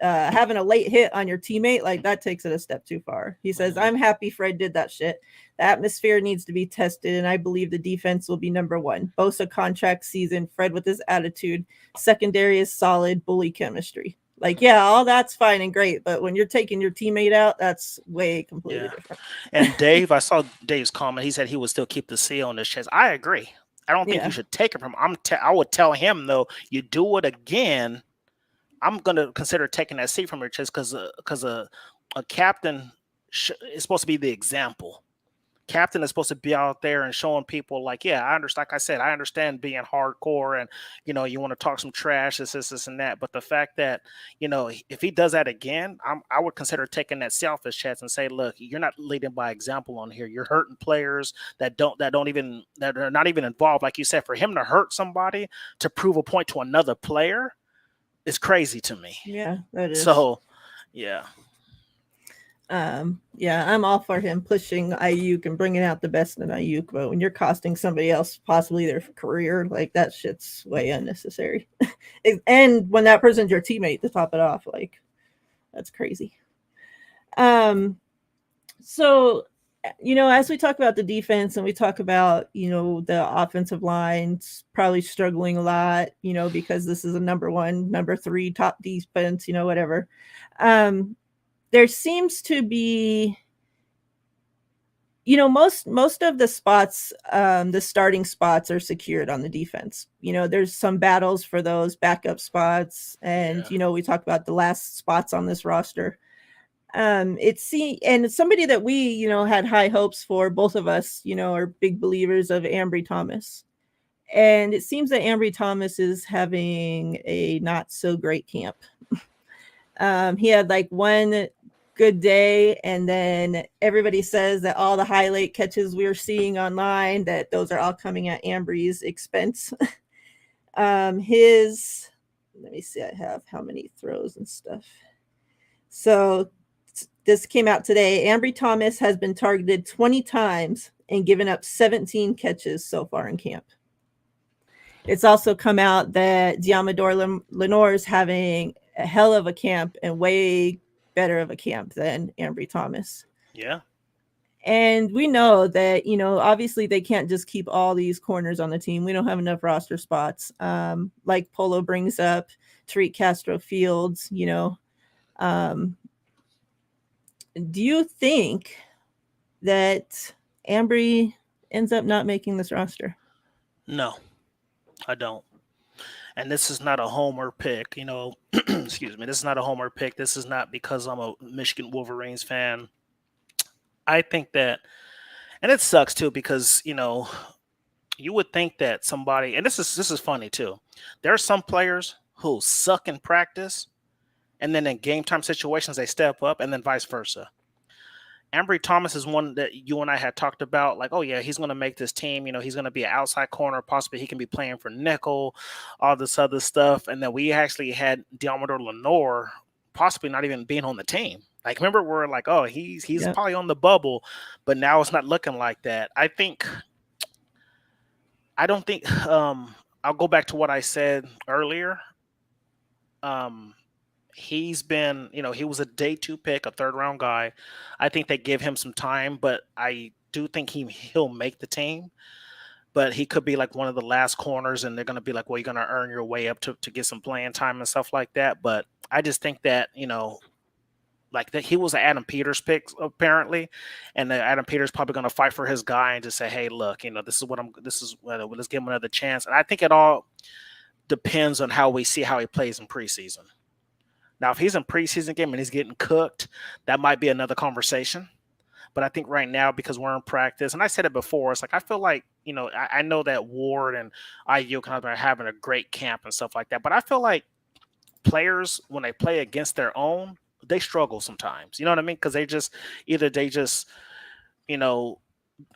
having a late hit on your teammate, like, that takes it a step too far. He says, I'm happy Fred did that shit. The atmosphere needs to be tested, and I believe the defense will be number one. Bosa contract season, Fred with his attitude. Secondary is solid, bully chemistry. Like, yeah, all that's fine and great, but when you're taking your teammate out, that's way completely Yeah. different. And Dave, I saw Dave's comment. He said he would still keep the C on his chest. I agree. I don't think you Yeah. should take it from him. I would tell him though, you do it again, I'm gonna consider taking that seat from your chest because a captain is supposed to be the example. Captain is supposed to be out there and showing people like, yeah, I understand. Like I said, I understand being hardcore and you want to talk some trash, this, and that. But the fact that if he does that again, I would consider taking that selfish chance and say, look, you're not leading by example on here. You're hurting players that are not even involved. Like you said, for him to hurt somebody to prove a point to another player is crazy to me. Yeah, that is. So, yeah. Yeah, I'm all for him pushing Ayuk and bringing out the best in Ayuk, but when you're costing somebody else possibly their career, like, that shit's way unnecessary. And when that person's your teammate to top it off, like, that's crazy. So, as we talk about the defense and we talk about, the offensive lines probably struggling a lot, because this is a number 1, number 3 top defense, whatever. There seems to be, most of the spots, the starting spots are secured on the defense. There's some battles for those backup spots, and we talk about the last spots on this roster. And somebody that we had high hopes for, both of us are big believers of Ambry Thomas, and it seems that Ambry Thomas is having a not so great camp. He had like one good day, and then everybody says that all the highlight catches we're seeing online, that those are all coming at Ambry's expense. Let me see, I have how many throws and stuff. So this came out today. Ambry Thomas has been targeted 20 times and given up 17 catches so far in camp. It's also come out that Diamador Lenore is having a hell of a camp and way better of a camp than Ambry Thomas. Yeah. And we know that, obviously they can't just keep all these corners on the team. We don't have enough roster spots. Like Polo brings up, Tariq Castro Fields, do you think that Ambry ends up not making this roster? No, I don't. And this is not a homer pick, excuse me. This is not a homer pick. This is not because I'm a Michigan Wolverines fan. I think that, and it sucks too, because, you would think that somebody, and this is funny too. There are some players who suck in practice, and then in game time situations, they step up, and then vice versa. Ambry Thomas is one that you and I had talked about, like, oh yeah, he's going to make this team. He's going to be an outside corner. Possibly he can be playing for nickel, all this other stuff. And then we actually had Diamador Lenore possibly not even being on the team. Like, remember, we're like, oh, he's probably on the bubble, but now it's not looking like that. I don't think. I'll go back to what I said earlier. He's been, he was a day 2 pick, a 3rd round guy. I think they give him some time, but I do think he'll make the team. But he could be like one of the last corners, and they're going to be like, well, you're going to earn your way up to get some playing time and stuff like that. But I just think that, like that he was an Adam Peters pick apparently, and Adam Peters probably going to fight for his guy and just say, hey, look, let's give him another chance. And I think it all depends on how we see how he plays in preseason. Now, if he's in preseason game and he's getting cooked, that might be another conversation. But I think right now, because we're in practice, and I said it before, it's like I feel like, I know that Ward and Ayuk are having a great camp and stuff like that. But I feel like players, when they play against their own, they struggle sometimes. You know what I mean? Because they just, and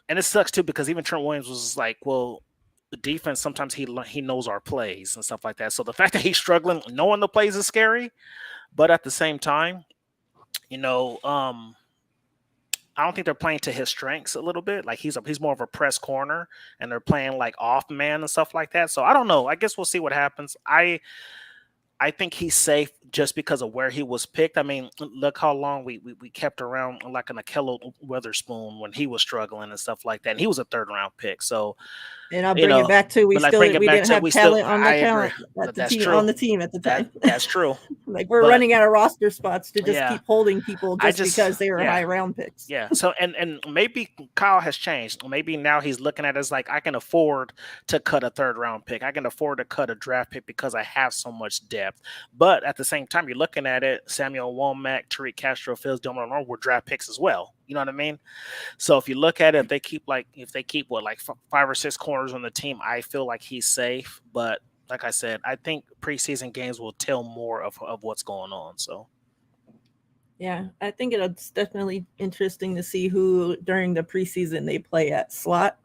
it sucks too, because even Trent Williams was like, well, the defense, sometimes he knows our plays and stuff like that. So the fact that he's struggling, knowing the plays is scary. But at the same time, I don't think they're playing to his strengths a little bit. Like he's more of a press corner, and they're playing like off man and stuff like that. So I don't know. I guess we'll see what happens. I think he's safe just because of where he was picked. I mean, look how long we kept around like an Akello Witherspoon when he was struggling and stuff like that. And he was a third round pick. So, and I'll bring it back to but like bring it we back didn't to have talent on the I agree. talent at the That's team true. on the team at the time. That's true. Like we're But running out of roster spots to just yeah, keep holding people I just because they were yeah. high round picks. Yeah. So and maybe Kyle has changed. Maybe now he's looking at it as like I can afford to cut a third round pick. I can afford to cut a draft pick because I have so much depth. But at the same time, you're looking at it, Samuel Womack, Tariq Castro, Fields, Dylan Lenore were draft picks as well. You know what I mean? So if you look at it, if they keep what like 5 or 6 corners on the team, I feel like he's safe. But like I said, I think preseason games will tell more of what's going on. So yeah, I think it's definitely interesting to see who during the preseason they play at slot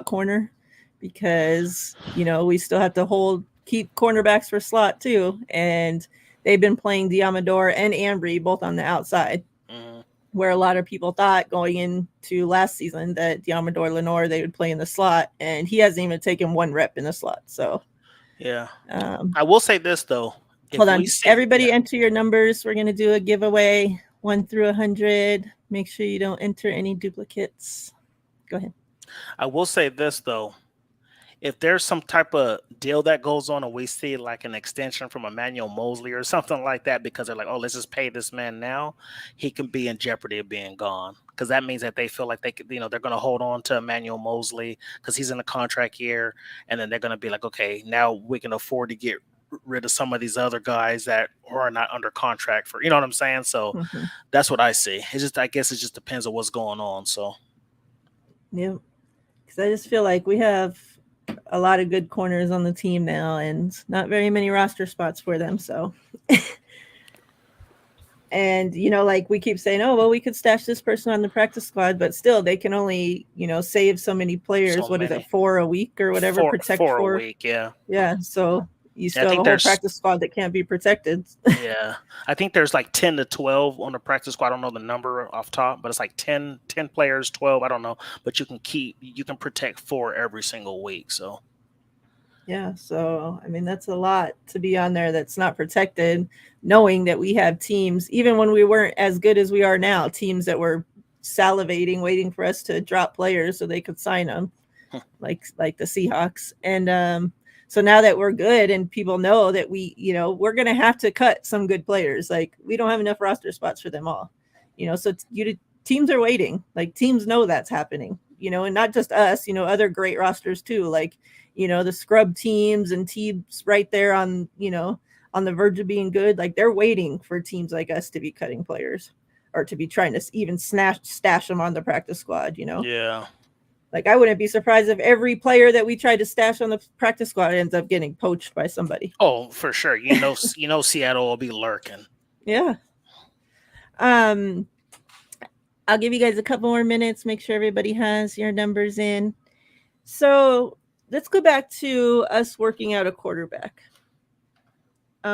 corner, because we still have to keep cornerbacks for slot too, and they've been playing Diamador and Ambry both on the outside, where a lot of people thought going into last season that Diamador Lenore they would play in the slot, and he hasn't even taken 1 rep in the slot. So yeah, I will say this though. Hold on, everybody enter your numbers. We're going to do a giveaway 1 through 100. Make sure you don't enter any duplicates. Go ahead. I will say this though. If there's some type of deal that goes on and we see like an extension from Emmanuel Mosley or something like that, because they're like, oh, let's just pay this man now, he can be in jeopardy of being gone. Because that means that they feel like they could, they're going to hold on to Emmanuel Mosley because he's in a contract year. And then they're going to be like, okay, now we can afford to get rid of some of these other guys that are not under contract for, you know what I'm saying? So that's what I see. It's just, I guess it just depends on what's going on. So, yeah, because I just feel like we have a lot of good corners on the team now and not very many roster spots for them. So, and, like we keep saying, oh, well, we could stash this person on the practice squad, but still they can only, save so many players. Is it, 4 a week or whatever? Protect 4 a week. Yeah. Yeah. So you still have a whole practice squad that can't be protected. Yeah. I think there's like 10 to 12 on the practice squad. I don't know the number off top, but it's like 10 players, 12. I don't know, but you can protect 4 every single week. So. Yeah. So, I mean, that's a lot to be on there that's not protected, knowing that we have teams, even when we weren't as good as we are now, teams that were salivating, waiting for us to drop players so they could sign them, like the Seahawks. And so now that we're good and people know that we're going to have to cut some good players, like we don't have enough roster spots for them all, so teams are waiting, like teams know that's happening, and not just us, other great rosters too, like, the scrub teams and teams right there on the verge of being good. Like they're waiting for teams like us to be cutting players or to be trying to even stash them on the practice squad, Yeah. Like I wouldn't be surprised if every player that we tried to stash on the practice squad ends up getting poached by somebody. Oh, for sure. Seattle will be lurking. Yeah. I'll give you guys a couple more minutes. Make sure everybody has your numbers in. So let's go back to us working out a quarterback. By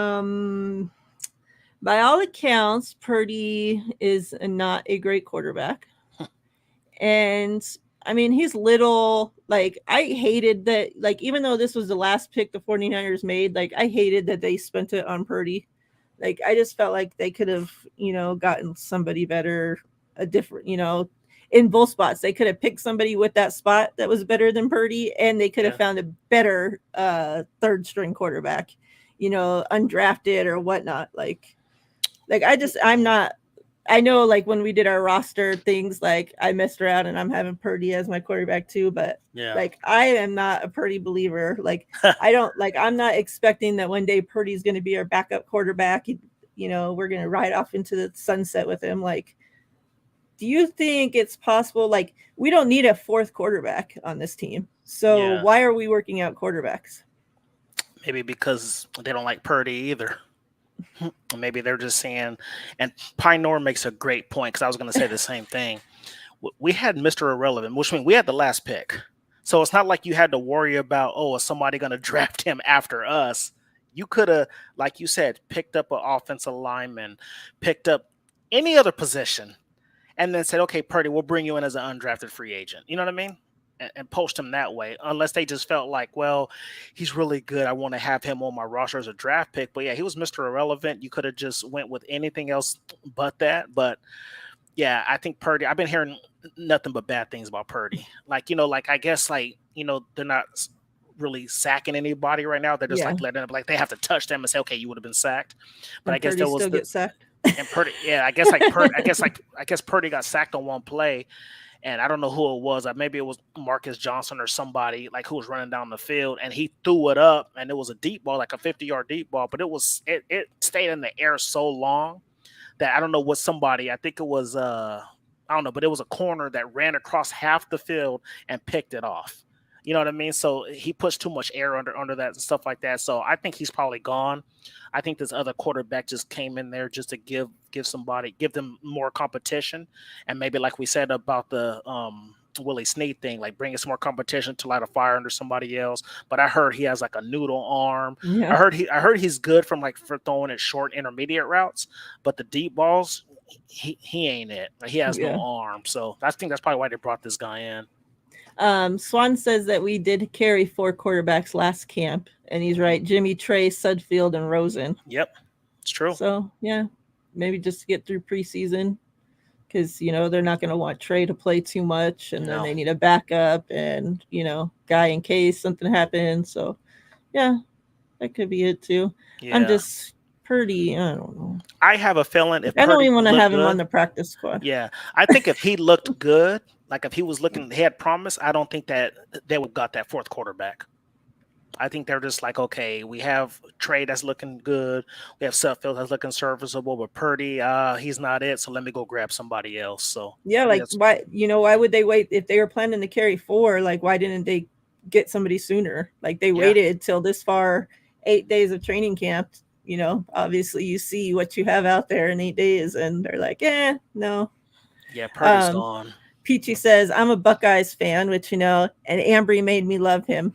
all accounts, Purdy is not a great quarterback. And I mean, he's little. Like, I hated that. Like, even though this was the last pick the 49ers made, like, I hated that they spent it on Purdy. Like, I just felt like they could have, gotten somebody better, a different, in both spots. They could have picked somebody with that spot that was better than Purdy, and they could have found a better third string quarterback, undrafted or whatnot. I know, like, when we did our roster things, like, I messed around and I'm having Purdy as my quarterback too, but like, I am not a Purdy believer. Like, I'm not expecting that one day Purdy's going to be our backup quarterback. We're going to ride off into the sunset with him. Like, do you think it's possible? Like, we don't need a 4th quarterback on this team. So why are we working out quarterbacks? Maybe because they don't like Purdy either. Maybe they're just saying, and Pinor makes a great point, because I was going to say the same thing. We had Mr. Irrelevant, which means we had the last pick. So it's not like you had to worry about, is somebody going to draft him after us? You could have, like you said, picked up an offensive lineman, picked up any other position, and then said, okay, Purdy, we'll bring you in as an undrafted free agent. You know what I mean? And poach him that way, unless they just felt like, well, he's really good. I want to have him on my roster as a draft pick. But yeah, he was Mr. Irrelevant. You could have just went with anything else but that. But yeah, I think Purdy, I've been hearing nothing but bad things about Purdy. Like, like, I guess, like, they're not really sacking anybody right now. They're just Yeah. like letting them, like, they have to touch them and say, okay, you would have been sacked. But And I guess Purdy there was still gets sacked. and Purdy, yeah, I guess like Purdy, I guess Purdy got sacked on one play, and I don't know who it was. Maybe it was Marcus Johnson or somebody like who was running down the field, and he threw it up, and it was a deep ball, like a 50-yard deep ball, but it stayed in the air so long that I don't know what somebody. I think it was I don't know, but it was a corner that ran across half the field and picked it off. You know what I mean? So he pushed too much air under that and stuff like that. So I think he's probably gone. I think this other quarterback just came in there just to give them more competition, and maybe like we said about the Willie Snead thing, like bring us more competition to light a fire under somebody else. But I heard he has like a noodle arm. Yeah. I heard he's good for throwing it short intermediate routes, but the deep balls he ain't it. He has no arm. So I think that's probably why they brought this guy in. Swan says that we did carry 4 quarterbacks last camp, and he's right. Jimmy, Trey, Sudfield, and Rosen. Yep, it's true. So yeah, maybe just to get through preseason, because they're not going to want Trey to play too much, and then they need a backup, and guy in case something happens. So yeah, that could be it too. Yeah. I'm just Purdy. I don't know. I have a feeling if I don't Purdy even want to have good, him on the practice squad. Yeah, I think if he looked good. Like if he was looking, he had promise. I don't think that they would have got that 4th quarterback. I think they're just like, okay, we have Trey that's looking good. We have Sudfield that's looking serviceable, but Purdy, he's not it. So let me go grab somebody else. So yeah, like why would they wait if they were planning to carry 4? Like why didn't they get somebody sooner? Like they waited till this far, 8 days of training camp. Obviously you see what you have out there in 8 days, and they're like, no. Yeah, Purdy's gone. Peachy says, I'm a Buckeyes fan, which, and Ambry made me love him.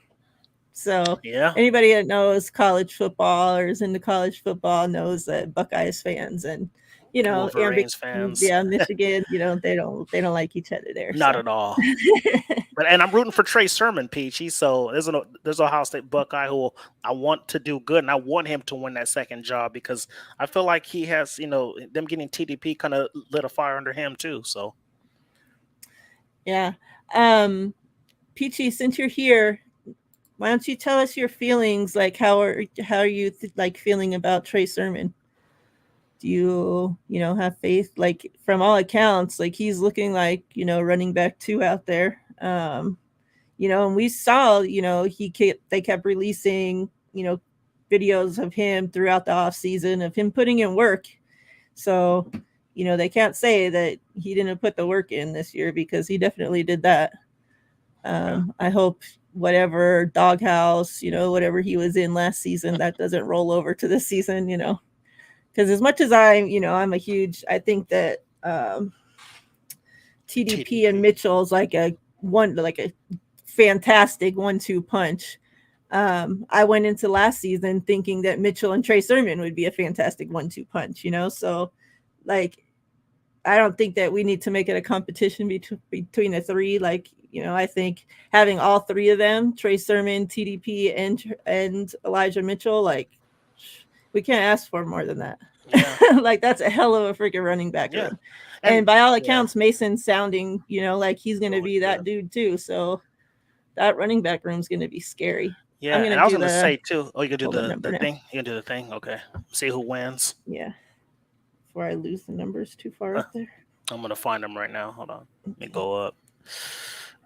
So anybody that knows college football or is into college football knows that Buckeyes fans and, Wolverines fans. Yeah, Michigan, they don't like each other there. Not at all. And I'm rooting for Trey Sermon, Peachy. So there's an Ohio State Buckeye who I want to do good, and I want him to win that second job because I feel like he has, them getting TDP kind of lit a fire under him too. So. Yeah. Peachy, since you're here, why don't you tell us your feelings? Like, how are you feeling about Trey Sermon? Do you, have faith? Like, from all accounts, like he's looking like, running back 2 out there. And we saw, they kept releasing, videos of him throughout the off season of him putting in work. So, they can't say that he didn't put the work in this year because he definitely did that. I hope whatever doghouse, whatever he was in last season, that doesn't roll over to this season, because as much as I'm a huge, I think that TDP and Mitchell's like a fantastic 1-2 punch. I went into last season thinking that Mitchell and Trey Sermon would be a fantastic 1-2 punch, so like, I don't think that we need to make it a competition between the 3. Like, I think having all 3 of them, Trey Sermon, TDP, and Elijah Mitchell, like, we can't ask for more than that. Yeah. Like, that's a hell of a freaking running back room. And by all accounts, Mason's sounding, like he's going to be that dude too. So that running back room is going to be scary. Yeah, and I was going to say too. Oh, you can do the thing. You can do the thing. Okay. See who wins. Yeah. Before I lose the numbers too far up there. I'm going to find them right now. Hold on. Let me go up.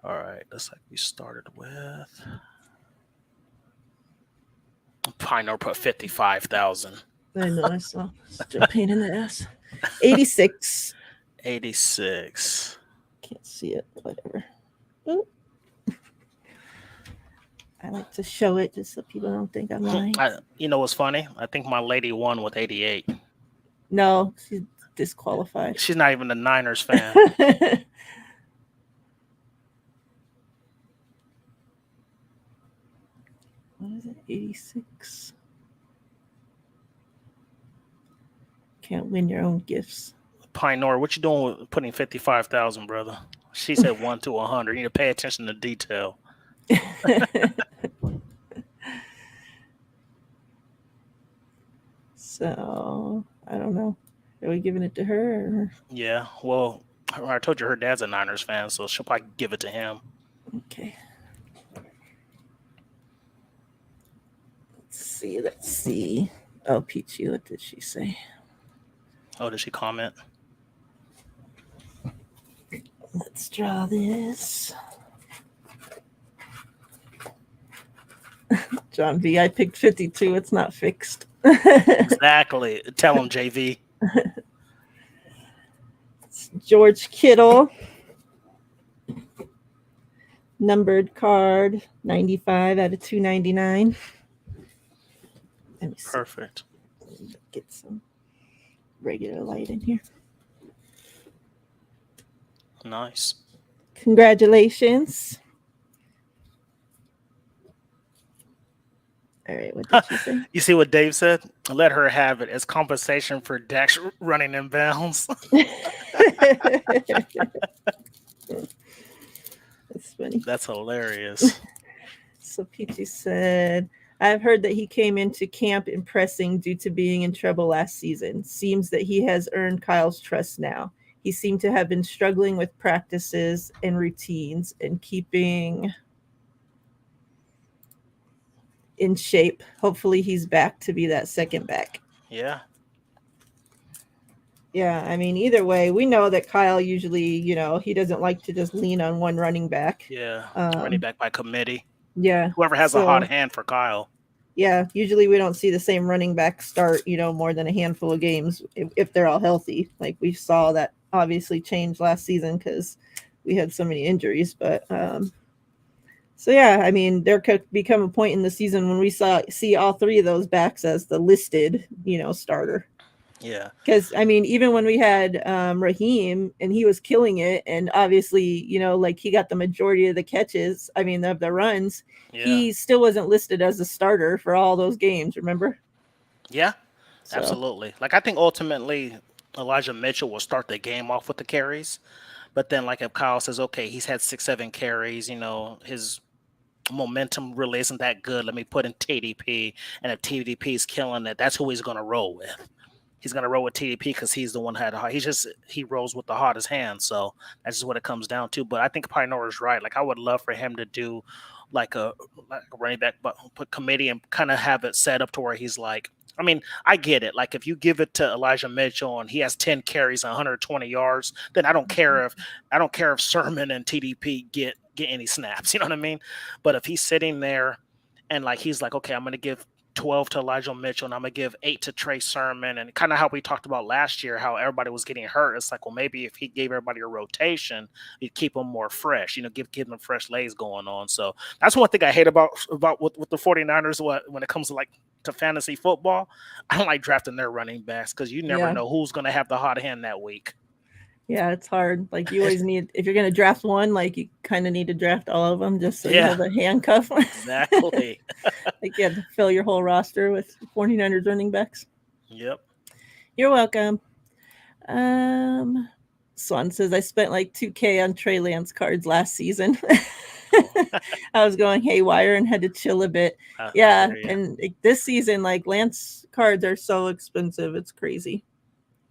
All right. Looks like we started with. Pioneer put 55,000. I know. I saw. Such a pain in the ass. 86. 86. Can't see it. Whatever. Oop. I like to show it just so people don't think I'm lying. You know what's funny? I think my lady won with 88. No, she's disqualified. She's not even a Niners fan. What is it? 86. Can't win your own gifts. Pinor, what you doing with putting 55,000, brother? She said 1 to 100. You need to pay attention to detail. So I don't know. Are we giving it to her? Or? Yeah. Well, I told you her dad's a Niners fan, so she'll probably give it to him. Okay. Let's see. Oh, Peachy, what did she say? Oh, did she comment? Let's draw this. John V, I picked 52. It's not fixed. Exactly. Tell him, JV. It's George Kittle. Numbered card, 95 out of 299. Let me see. Perfect. Get some regular light in here. Nice. Congratulations. All right, what did she say? You see what Dave said? Let her have it as compensation for Dax running in bounds. That's funny. That's hilarious. So Peachy said, I've heard that he came into camp impressing due to being in trouble last season. Seems that he has earned Kyle's trust now. He seemed to have been struggling with practices and routines and keeping in shape. Hopefully he's back to be that second back. Yeah. Yeah, I mean, either way, we know that Kyle usually, he doesn't like to just lean on one running back. Yeah, running back by committee. Yeah. Whoever has a hot hand for Kyle. Yeah, usually we don't see the same running back start, more than a handful of games if they're all healthy. Like we saw that obviously change last season because we had so many injuries. But so yeah, I mean, there could become a point in the season when we see all three of those backs as the listed, starter. Yeah. Because, I mean, even when we had Raheem and he was killing it, and obviously, like he got the majority of the catches, I mean, of the runs, he still wasn't listed as a starter for all those games, remember? Yeah, absolutely. Like, I think ultimately Elijah Mitchell will start the game off with the carries. But then, like, if Kyle says, okay, he's had 6-7 carries, his momentum really isn't that good. Let me put in TDP. And if TDP is killing it, that's who he's going to roll with. He's going to roll with TDP because he's the one that had he rolls with the hottest hand. So that's just what it comes down to. But I think Pinor is right. Like, I would love for him to do like a running back, but put committee and kind of have it set up to where he's like, I mean, I get it. Like, if you give it to Elijah Mitchell and he has 10 carries and 120 yards, then I don't care if Sermon and TDP get any snaps. You know what I mean? But if he's sitting there and like he's like, okay, I'm going to give 12 to Elijah Mitchell and I'm going to give 8 to Trey Sermon, and kind of how we talked about last year, how everybody was getting hurt. It's like, well, maybe if he gave everybody a rotation, you'd keep them more fresh, give them fresh lays going on. So that's one thing I hate about with the 49ers when it comes to fantasy football. I don't like drafting their running backs because you never know who's going to have the hot hand that week. Yeah, it's hard. Like, you always need, if you're going to draft one, like, you kind of need to draft all of them just so you have a handcuff. Exactly. Like, you have to fill your whole roster with 49ers running backs. Yep. You're welcome. Swan says, I spent like $2,000 on Trey Lance cards last season. I was going haywire and had to chill a bit. And this season, like, Lance cards are so expensive. It's crazy.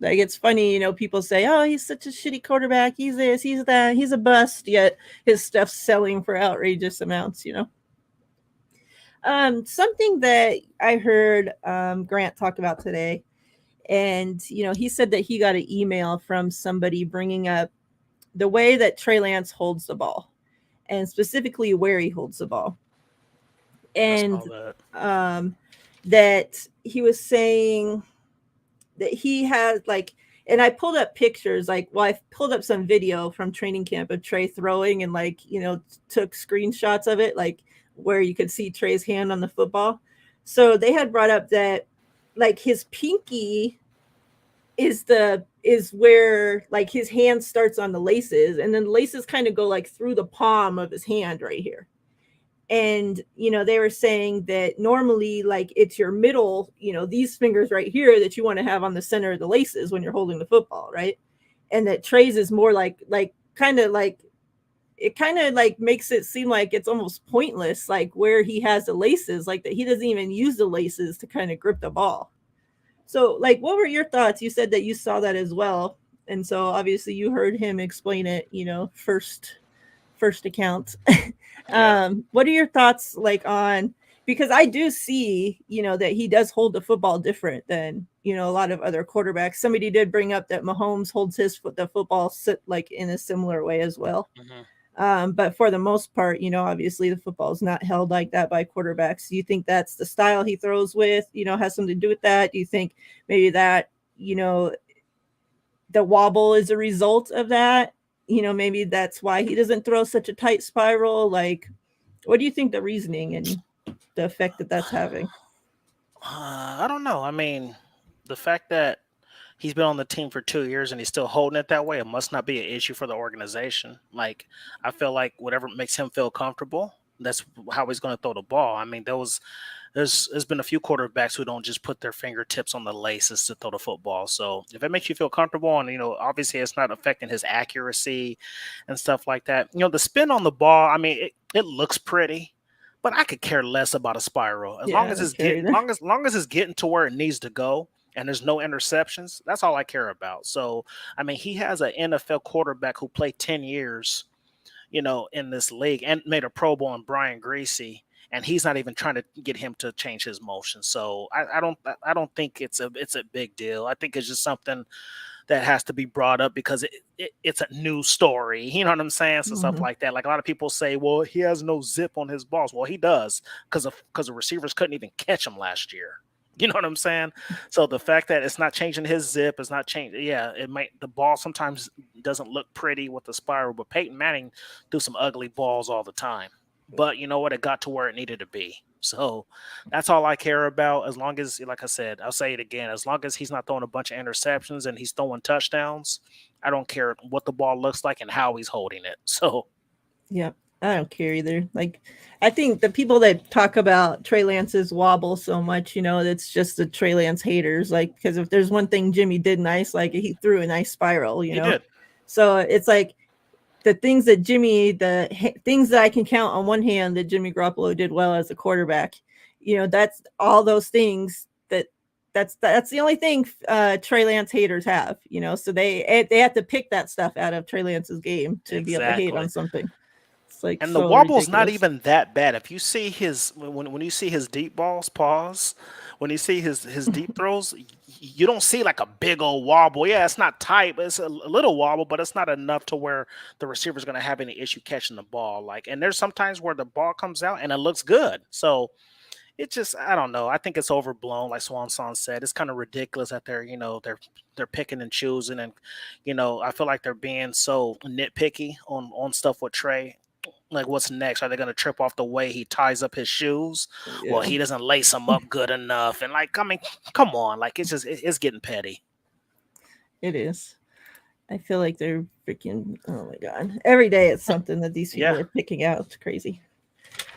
Like, it's funny, people say, oh, he's such a shitty quarterback. He's this, he's that, he's a bust. Yet his stuff's selling for outrageous amounts, Something that I heard Grant talk about today, and, he said that he got an email from somebody bringing up the way that Trey Lance holds the ball, and specifically where he holds the ball. And that he was saying that he has and I pulled up pictures, I pulled up some video from training camp of Trey throwing and took screenshots of it, where you could see Trey's hand on the football. So they had brought up that his pinky is where his hand starts on the laces, and then the laces kind of go through the palm of his hand right here. And, they were saying that normally, it's your middle, these fingers right here that you want to have on the center of the laces when you're holding the football, right? and that Trey's is more like kind of like it kind of like makes it seem like it's almost pointless, like where he has the laces, like that he doesn't even use the laces to kind of grip the ball. So, like, what were your thoughts? You said that you saw that as well, and so obviously you heard him explain it, first account. Yeah. What are your thoughts like on, because I do see, that he does hold the football different than, a lot of other quarterbacks. Somebody did bring up that Mahomes holds the football like in a similar way as well. Mm-hmm. But for the most part, obviously the football is not held like that by quarterbacks. Do you think that's the style he throws with, has something to do with that? Do you think maybe that, the wobble is a result of that? Maybe that's why he doesn't throw such a tight spiral. Like, what do you think the reasoning and the effect that that's having? I don't know. I mean, the fact that he's been on the team for 2 years and he's still holding it that way, it must not be an issue for the organization. Like, I feel like whatever makes him feel comfortable, that's how he's going to throw the ball. I mean, there's been a few quarterbacks who don't just put their fingertips on the laces to throw the football. So if it makes you feel comfortable, and obviously it's not affecting his accuracy and stuff like that. The spin on the ball, I mean, it looks pretty, but I could care less about a spiral as long Yeah, I as don't it's care getting either. long as it's getting to where it needs to go and there's no interceptions. That's all I care about. So I mean, he has an NFL quarterback who played 10 years, in this league and made a Pro Bowl in Brian Greasy, and he's not even trying to get him to change his motion. So I don't think it's a big deal. I think it's just something that has to be brought up because it's a new story. You know what I'm saying? So stuff Mm-hmm. like that. Like a lot of people say, well, he has no zip on his balls. Well, he does because the receivers couldn't even catch him last year. You know what I'm saying? So the fact that it's not changing his zip, it's not changing. Yeah, it might. The ball sometimes doesn't look pretty with the spiral, but Peyton Manning do some ugly balls all the time. But you know what? It got to where it needed to be. So that's all I care about. As long as, like I said, I'll say it again. As long as he's not throwing a bunch of interceptions and he's throwing touchdowns, I don't care what the ball looks like and how he's holding it. So Yeah, I don't care either. Like, I think the people that talk about Trey Lance's wobble so much, it's just the Trey Lance haters. Like, because if there's one thing Jimmy did nice, like he threw a nice spiral, he did. So it's like the things that things that I can count on one hand that Jimmy Garoppolo did well as a quarterback. That's all those things that's the only thing Trey Lance haters have. So they have to pick that stuff out of Trey Lance's game to be able to hate on Exactly. something. It's like And the so wobble's not ridiculous. even that bad. If you see his when you see his deep balls, pause. When you see his deep throws, you don't see like a big old wobble. Yeah, it's not tight, but it's a little wobble, but it's not enough to where the receiver's going to have any issue catching the ball. Like, and there's sometimes where the ball comes out and it looks good. So it just, I don't know. I think it's overblown, like Swan Song said. It's kind of ridiculous that they're picking and choosing, and I feel like they're being so nitpicky on stuff with Trey. Like, what's next? Are they going to trip off the way he ties up his shoes? Well, Yeah, he doesn't lace them up good enough, and like, I mean, come on, like it's getting petty. it is. I feel like they're freaking. Oh my god! Every day it's something that these people Yeah, are picking out. It's crazy.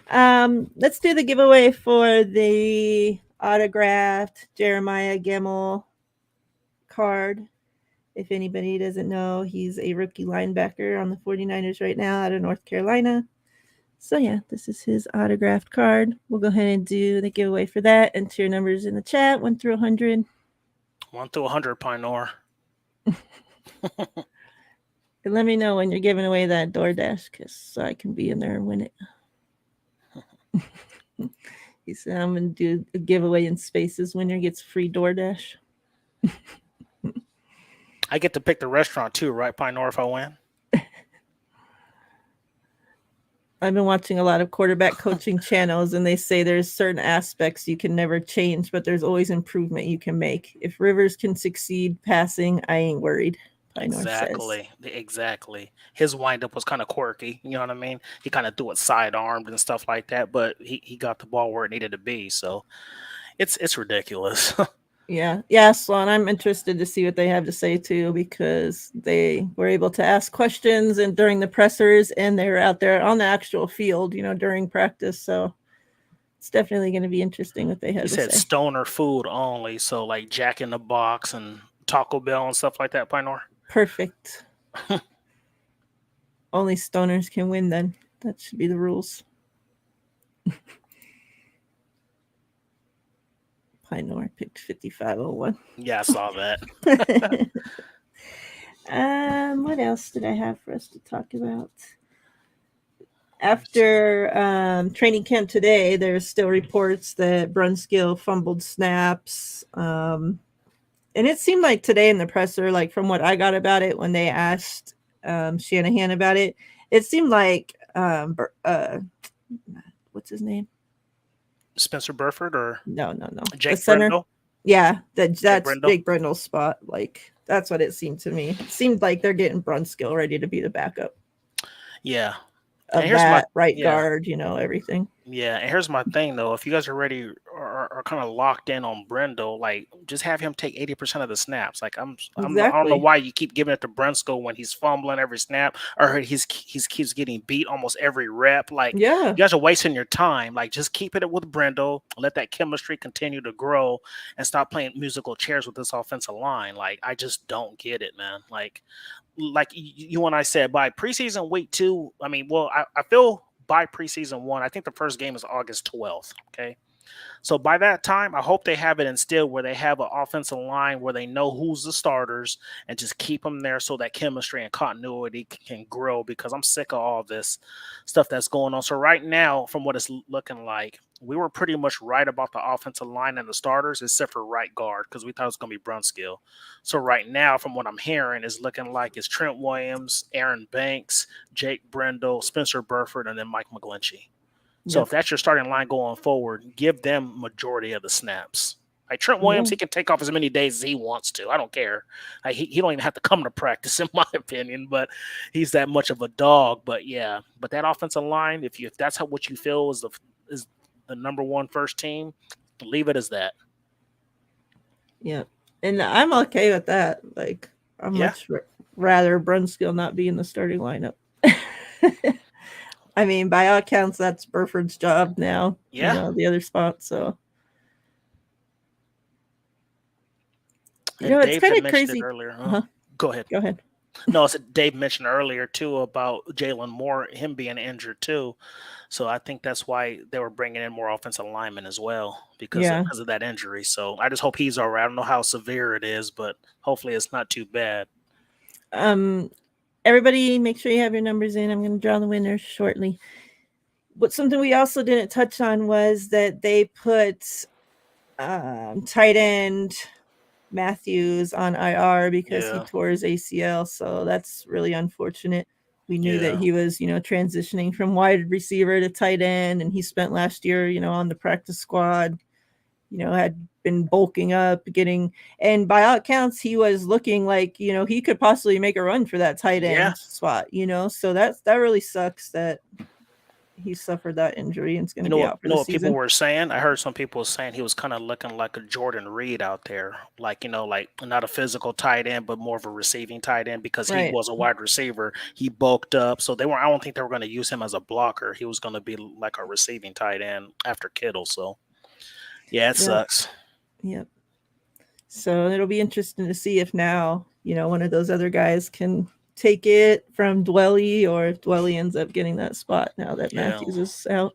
Let's do the giveaway for the autographed Jeremiah Gemmel card. If anybody doesn't know, he's a rookie linebacker on the 49ers right now out of North Carolina. So yeah, this is his autographed card. We'll go ahead and do the giveaway for that. Enter your numbers in the chat, 1 through 100. 1 through 100, Pinor. And let me know when you're giving away that DoorDash, so I can be in there and win it. He said I'm gonna do a giveaway in Spaces. Winner gets free DoorDash. I get to pick the restaurant too, right, Pinor? If I win. I've been watching a lot of quarterback coaching channels, and they say there's certain aspects you can never change, but there's always improvement you can make. If Rivers can succeed passing, I ain't worried. Pinor says. Exactly. His windup was kind of quirky. You know what I mean? He kind of threw it side armed and stuff like that, but he got the ball where it needed to be. So it's ridiculous. Yeah, Sloan. I'm interested to see what they have to say too, because they were able to ask questions and during the pressers, and they were out there on the actual field, during practice. So it's definitely going to be interesting what they He have to said say. stoner food only, so like Jack in the Box and Taco Bell and stuff like that, Pinor. Perfect. Only stoners can win then. That should be the rules. Pinor picked 5501. Yeah, I saw that. What else did I have for us to talk about? After training camp today, there's still reports that Brunskill fumbled snaps. And it seemed like today in the presser, like from what I got about it when they asked Shanahan about it, it seemed like what's his name? Spencer Burford or No. The Jake center. Brindle? Yeah, that's Brindle? Jake Brindle's spot. Like that's what it seemed to me. It seemed like they're getting Brunskill ready to be the backup Yeah. of And here's my that right guard, everything. Yeah, and here's my thing though. If you guys are ready are kind of locked in on Brendel, like just have him take 80% of the snaps. Like I don't know Exactly. why you keep giving it to Brunskill when he's fumbling every snap or he's keeps getting beat almost every rep. Like Yeah. you guys are wasting your time. Like just keep it with Brendel, let that chemistry continue to grow, and stop playing musical chairs with this offensive line. Like I just don't get it, man. Like you and I said, by preseason week 2, I mean, well, I feel by preseason 1, I think the first game is August 12th. Okay. So by that time, I hope they have it instilled where they have an offensive line where they know who's the starters and just keep them there so that chemistry and continuity can grow, because I'm sick of all this stuff that's going on. So right now, from what it's looking like, we were pretty much right about the offensive line and the starters, except for right guard, because we thought it was going to be Brunskill. So right now, from what I'm hearing, it's looking like it's Trent Williams, Aaron Banks, Jake Brindle, Spencer Burford, and then Mike McGlinchey. So Yep. if that's your starting line going forward, give them majority of the snaps. Like Trent Williams, Yeah. he can take off as many days as he wants to. I don't care. Like he don't even have to come to practice, in my opinion. But he's that much of a dog. But yeah, but that offensive line, if that's what you feel is the number one first team, leave it as that. Yeah. And I'm okay with that. Like, I'm Yeah, much rather Brunskill not be in the starting lineup. I mean, by all accounts, that's Burford's job now, yeah. the other spot. So, And it's Dave kind had of mentioned it crazy. earlier. Uh-huh. Go ahead. Go ahead. No, it's Dave mentioned earlier too about Jalen Moore, him being injured too. So I think that's why they were bringing in more offensive linemen as well Yeah. because of that injury. So I just hope he's all right. I don't know how severe it is, but hopefully it's not too bad. Everybody, make sure you have your numbers in. I'm going to draw the winners shortly. But something we also didn't touch on was that they put tight end Matthews on IR because he Yeah, tore his ACL. So that's really unfortunate. We knew that yeah, he was, transitioning from wide receiver to tight end, and he spent last year, on the practice squad, had been bulking up, and by all accounts, he was looking like, he could possibly make a run for that tight yeah. end spot, so that really sucks that he suffered that injury and is going to be out for You know the what people season. were saying? I heard some people saying he was kind of looking like a Jordan Reed out there, like like not a physical tight end, but more of a receiving tight end because he Right. was a wide receiver. He bulked up, so they were. I don't think they were going to use him as a blocker. He was going to be like a receiving tight end after Kittle. So yeah, it Yep. sucks. Yep. So it'll be interesting to see if now, one of those other guys can take it from Dwelly, or if Dwelly ends up getting that spot now that Yeah, Matthews is out.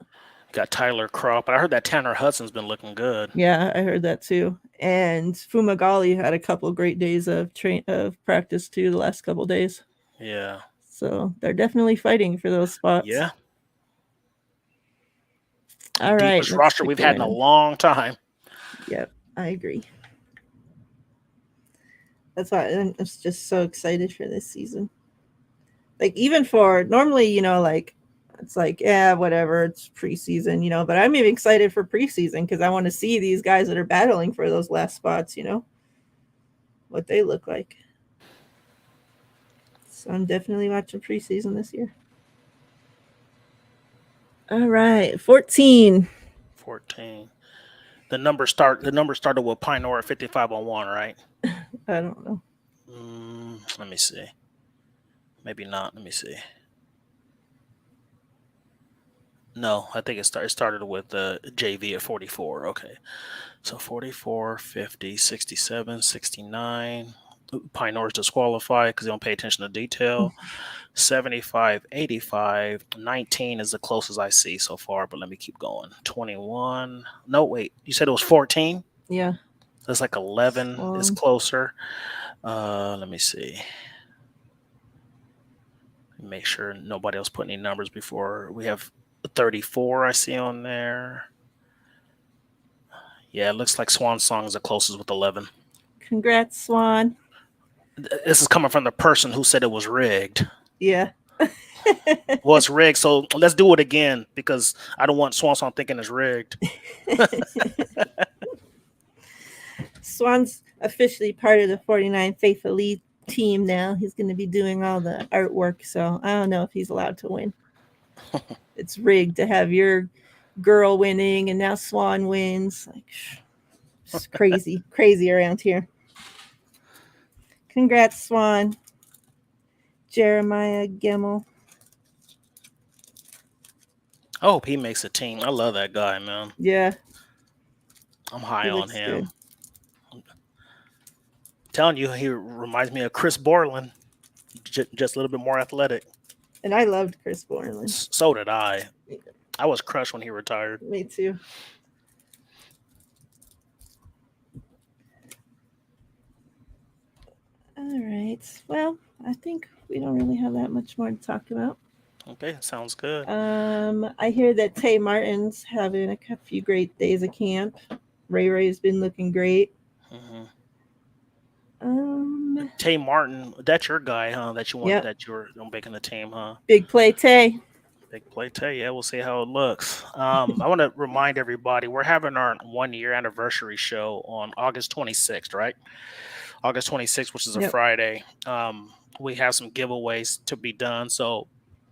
got Tyler Kropp, but I heard that Tanner Hudson's been looking good. Yeah, I heard that too. And Fumagalli had a couple great days of practice too the last couple days. Yeah, So they're definitely fighting for those spots. yeah. All right, Deepest let's roster pick we've the had in a winner. long time. Yep, I agree. That's why I'm just so excited for this season. Like even for normally, like it's like, yeah, whatever, it's preseason, but I'm even excited for preseason because I want to see these guys that are battling for those last spots, what they look like. So I'm definitely watching preseason this year. All right, 14. 14. The number started with Pinor at 5501, right? I don't know. Let me see. Maybe not. Let me see. No, I think it started with JV at 44. Okay. So 44, 50, 67, 69, Pioneer's disqualified because they don't pay attention to detail. 75, 85, 19 is the closest I see so far, but let me keep going. 21. No, wait. You said it was 14? Yeah. That's like 11 is closer. Let me see. Make sure nobody else put any numbers before. We have 34 I see on there. Yeah, it looks like Swan Song is the closest with 11. Congrats, Swan. This is coming from the person who said it was rigged. Yeah. Well, it's rigged, so let's do it again because I don't want Swan Song thinking it's rigged. Swan's officially part of the 49 Faithfullee team now. He's going to be doing all the artwork, so I don't know if he's allowed to win. It's rigged to have your girl winning, and now Swan wins. Like, it's crazy around here. Congrats, Swan. Jeremiah Gemmel. I hope he makes a team. I love that guy, man. Yeah. I'm high on him. I'm telling you, he reminds me of Chris Borland, just a little bit more athletic. And I loved Chris Borland. So did I. I was crushed when he retired. Me too. All right. Well, I think we don't really have that much more to talk about. Okay, sounds good. I hear that Tay Martin's having a few great days of camp. Ray's been looking great. Tay Martin, that's your guy, huh? That you want that you're making the team, huh? Big play, Tay. Big play, Tay. Yeah, we'll see how it looks. I want to remind everybody we're having our 1-year anniversary show on August 26th, right? August 26th, which is a Friday. We have some giveaways to be done. So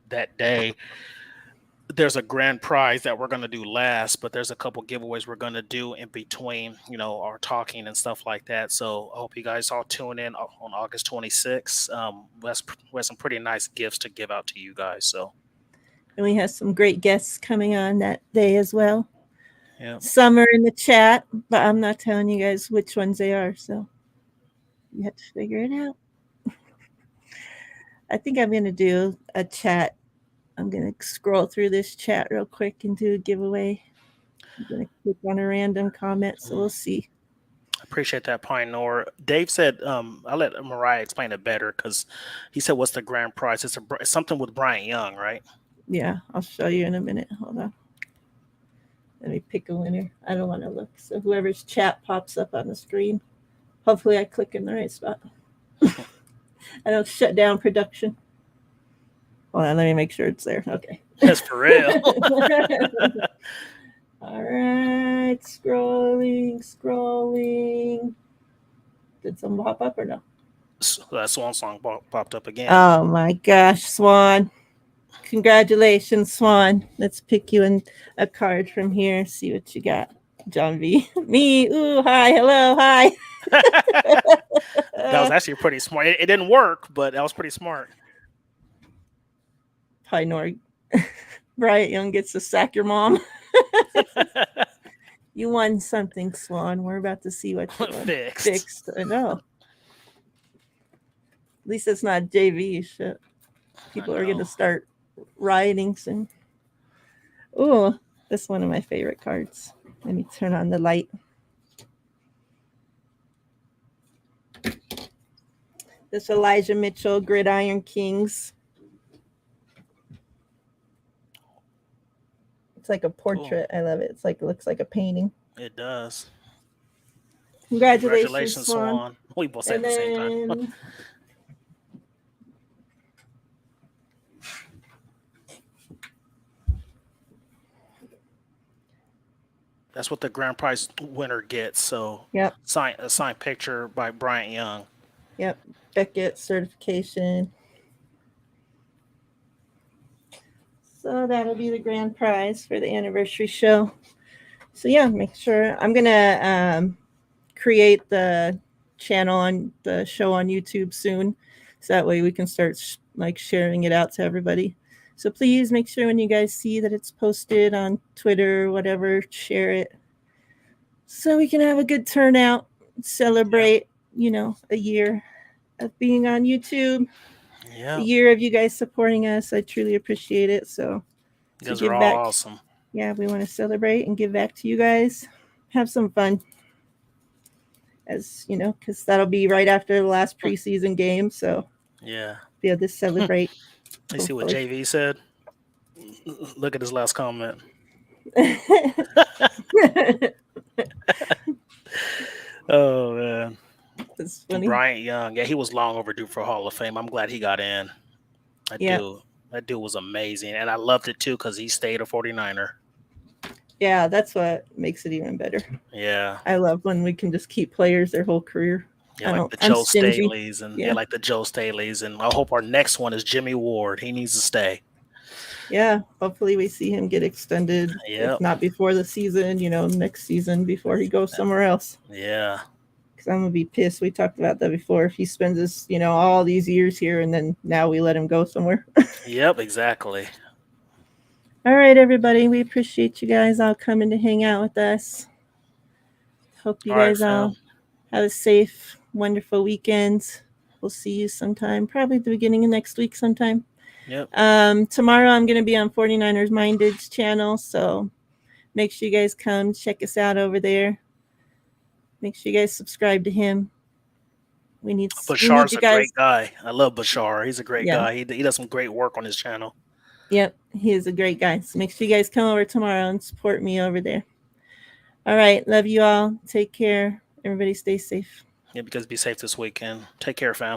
that day, there's a grand prize that we're going to do last, but there's a couple giveaways we're going to do in between, our talking and stuff like that. So I hope you guys all tune in on August 26th. We have some pretty nice gifts to give out to you guys. So, and we have some great guests coming on that day as well. Yeah. Some are in the chat, but I'm not telling you guys which ones they are. So you have to figure it out. I think I'm going to do a chat. I'm going to scroll through this chat real quick and do a giveaway. I'm going to click on a random comment, so we'll see. I appreciate that, Pioneer. Dave said, I'll let Miriah explain it better because he said, what's the grand prize? It's something with Bryant Young, right? Yeah, I'll show you in a minute. Hold on. Let me pick a winner. I don't want to look. So whoever's chat pops up on the screen. Hopefully I click in the right spot. I don't shut down production. Hold on, let me make sure it's there. Okay. That's for real. All right. Scrolling. Did someone pop up or no? That Swan Song popped up again. Oh my gosh, Swan. Congratulations, Swan. Let's pick you in a card from here. See what you got. John V. Me. Ooh, hi. Hello. Hi. That was actually pretty smart. It didn't work, but that was pretty smart. Pioneer. Bryant Young gets to sack your mom. You won something, Swan. We're about to see what you fixed. I know. At least it's not JV shit. People are going to start rioting soon. Oh, this is one of my favorite cards. Let me turn on the light. This Elijah Mitchell Gridiron Kings. It's like a portrait. Cool. I love it. It's like it looks like a painting. It does. Congratulations, Swan. We both said at the same time. That's what the grand prize winner gets. So, yep. A signed picture by Bryant Young. Yep. Beckett certification. So that'll be the grand prize for the anniversary show. So yeah, make sure I'm gonna create the channel on the show on YouTube soon, so that way we can start sharing it out to everybody. So please make sure when you guys see that it's posted on Twitter or whatever, share it, so we can have a good turnout, celebrate, a year of being on YouTube. Yeah. A year of you guys supporting us. I truly appreciate it. So You to guys are give all back, awesome. yeah, we want to celebrate and give back to you guys. Have some fun, as you know, because that'll be right after the last preseason game. So Yeah. be able to celebrate. You see what JV said? Look at his last comment. Oh man. That's funny. Bryant Young, yeah, he was long overdue for Hall of Fame. I'm glad he got in. Yeah. That dude was amazing, and I loved it too because he stayed a 49er. Yeah, that's what makes it even better. Yeah, I love when we can just keep players their whole career. yeah, like the I'm Joe stingy. Staleys, and Yeah. like the Joe Staleys, and I hope our next one is Jimmy Ward. He needs to stay. Yeah, hopefully we see him get extended. Yep. If not before the season, next season before he goes somewhere else. Yeah. Because I'm gonna be pissed. We talked about that before. If he spends this, all these years here, and then now we let him go somewhere. Yep. Exactly. All right, everybody. We appreciate you guys all coming to hang out with us. Hope you guys all have a safe, wonderful weekend. We'll see you sometime, probably at the beginning of next week sometime. Yep. Tomorrow I'm going to be on 49ers Minded's channel, so make sure you guys come check us out over there. Make sure you guys subscribe to him. Bashar's a great guy. I love Bashar. He's a great guy. He does some great work on his channel. Yep, he is a great guy. So make sure you guys come over tomorrow and support me over there. All right, love you all. Take care. Everybody stay safe. Yeah, because be safe this weekend. Take care, fam.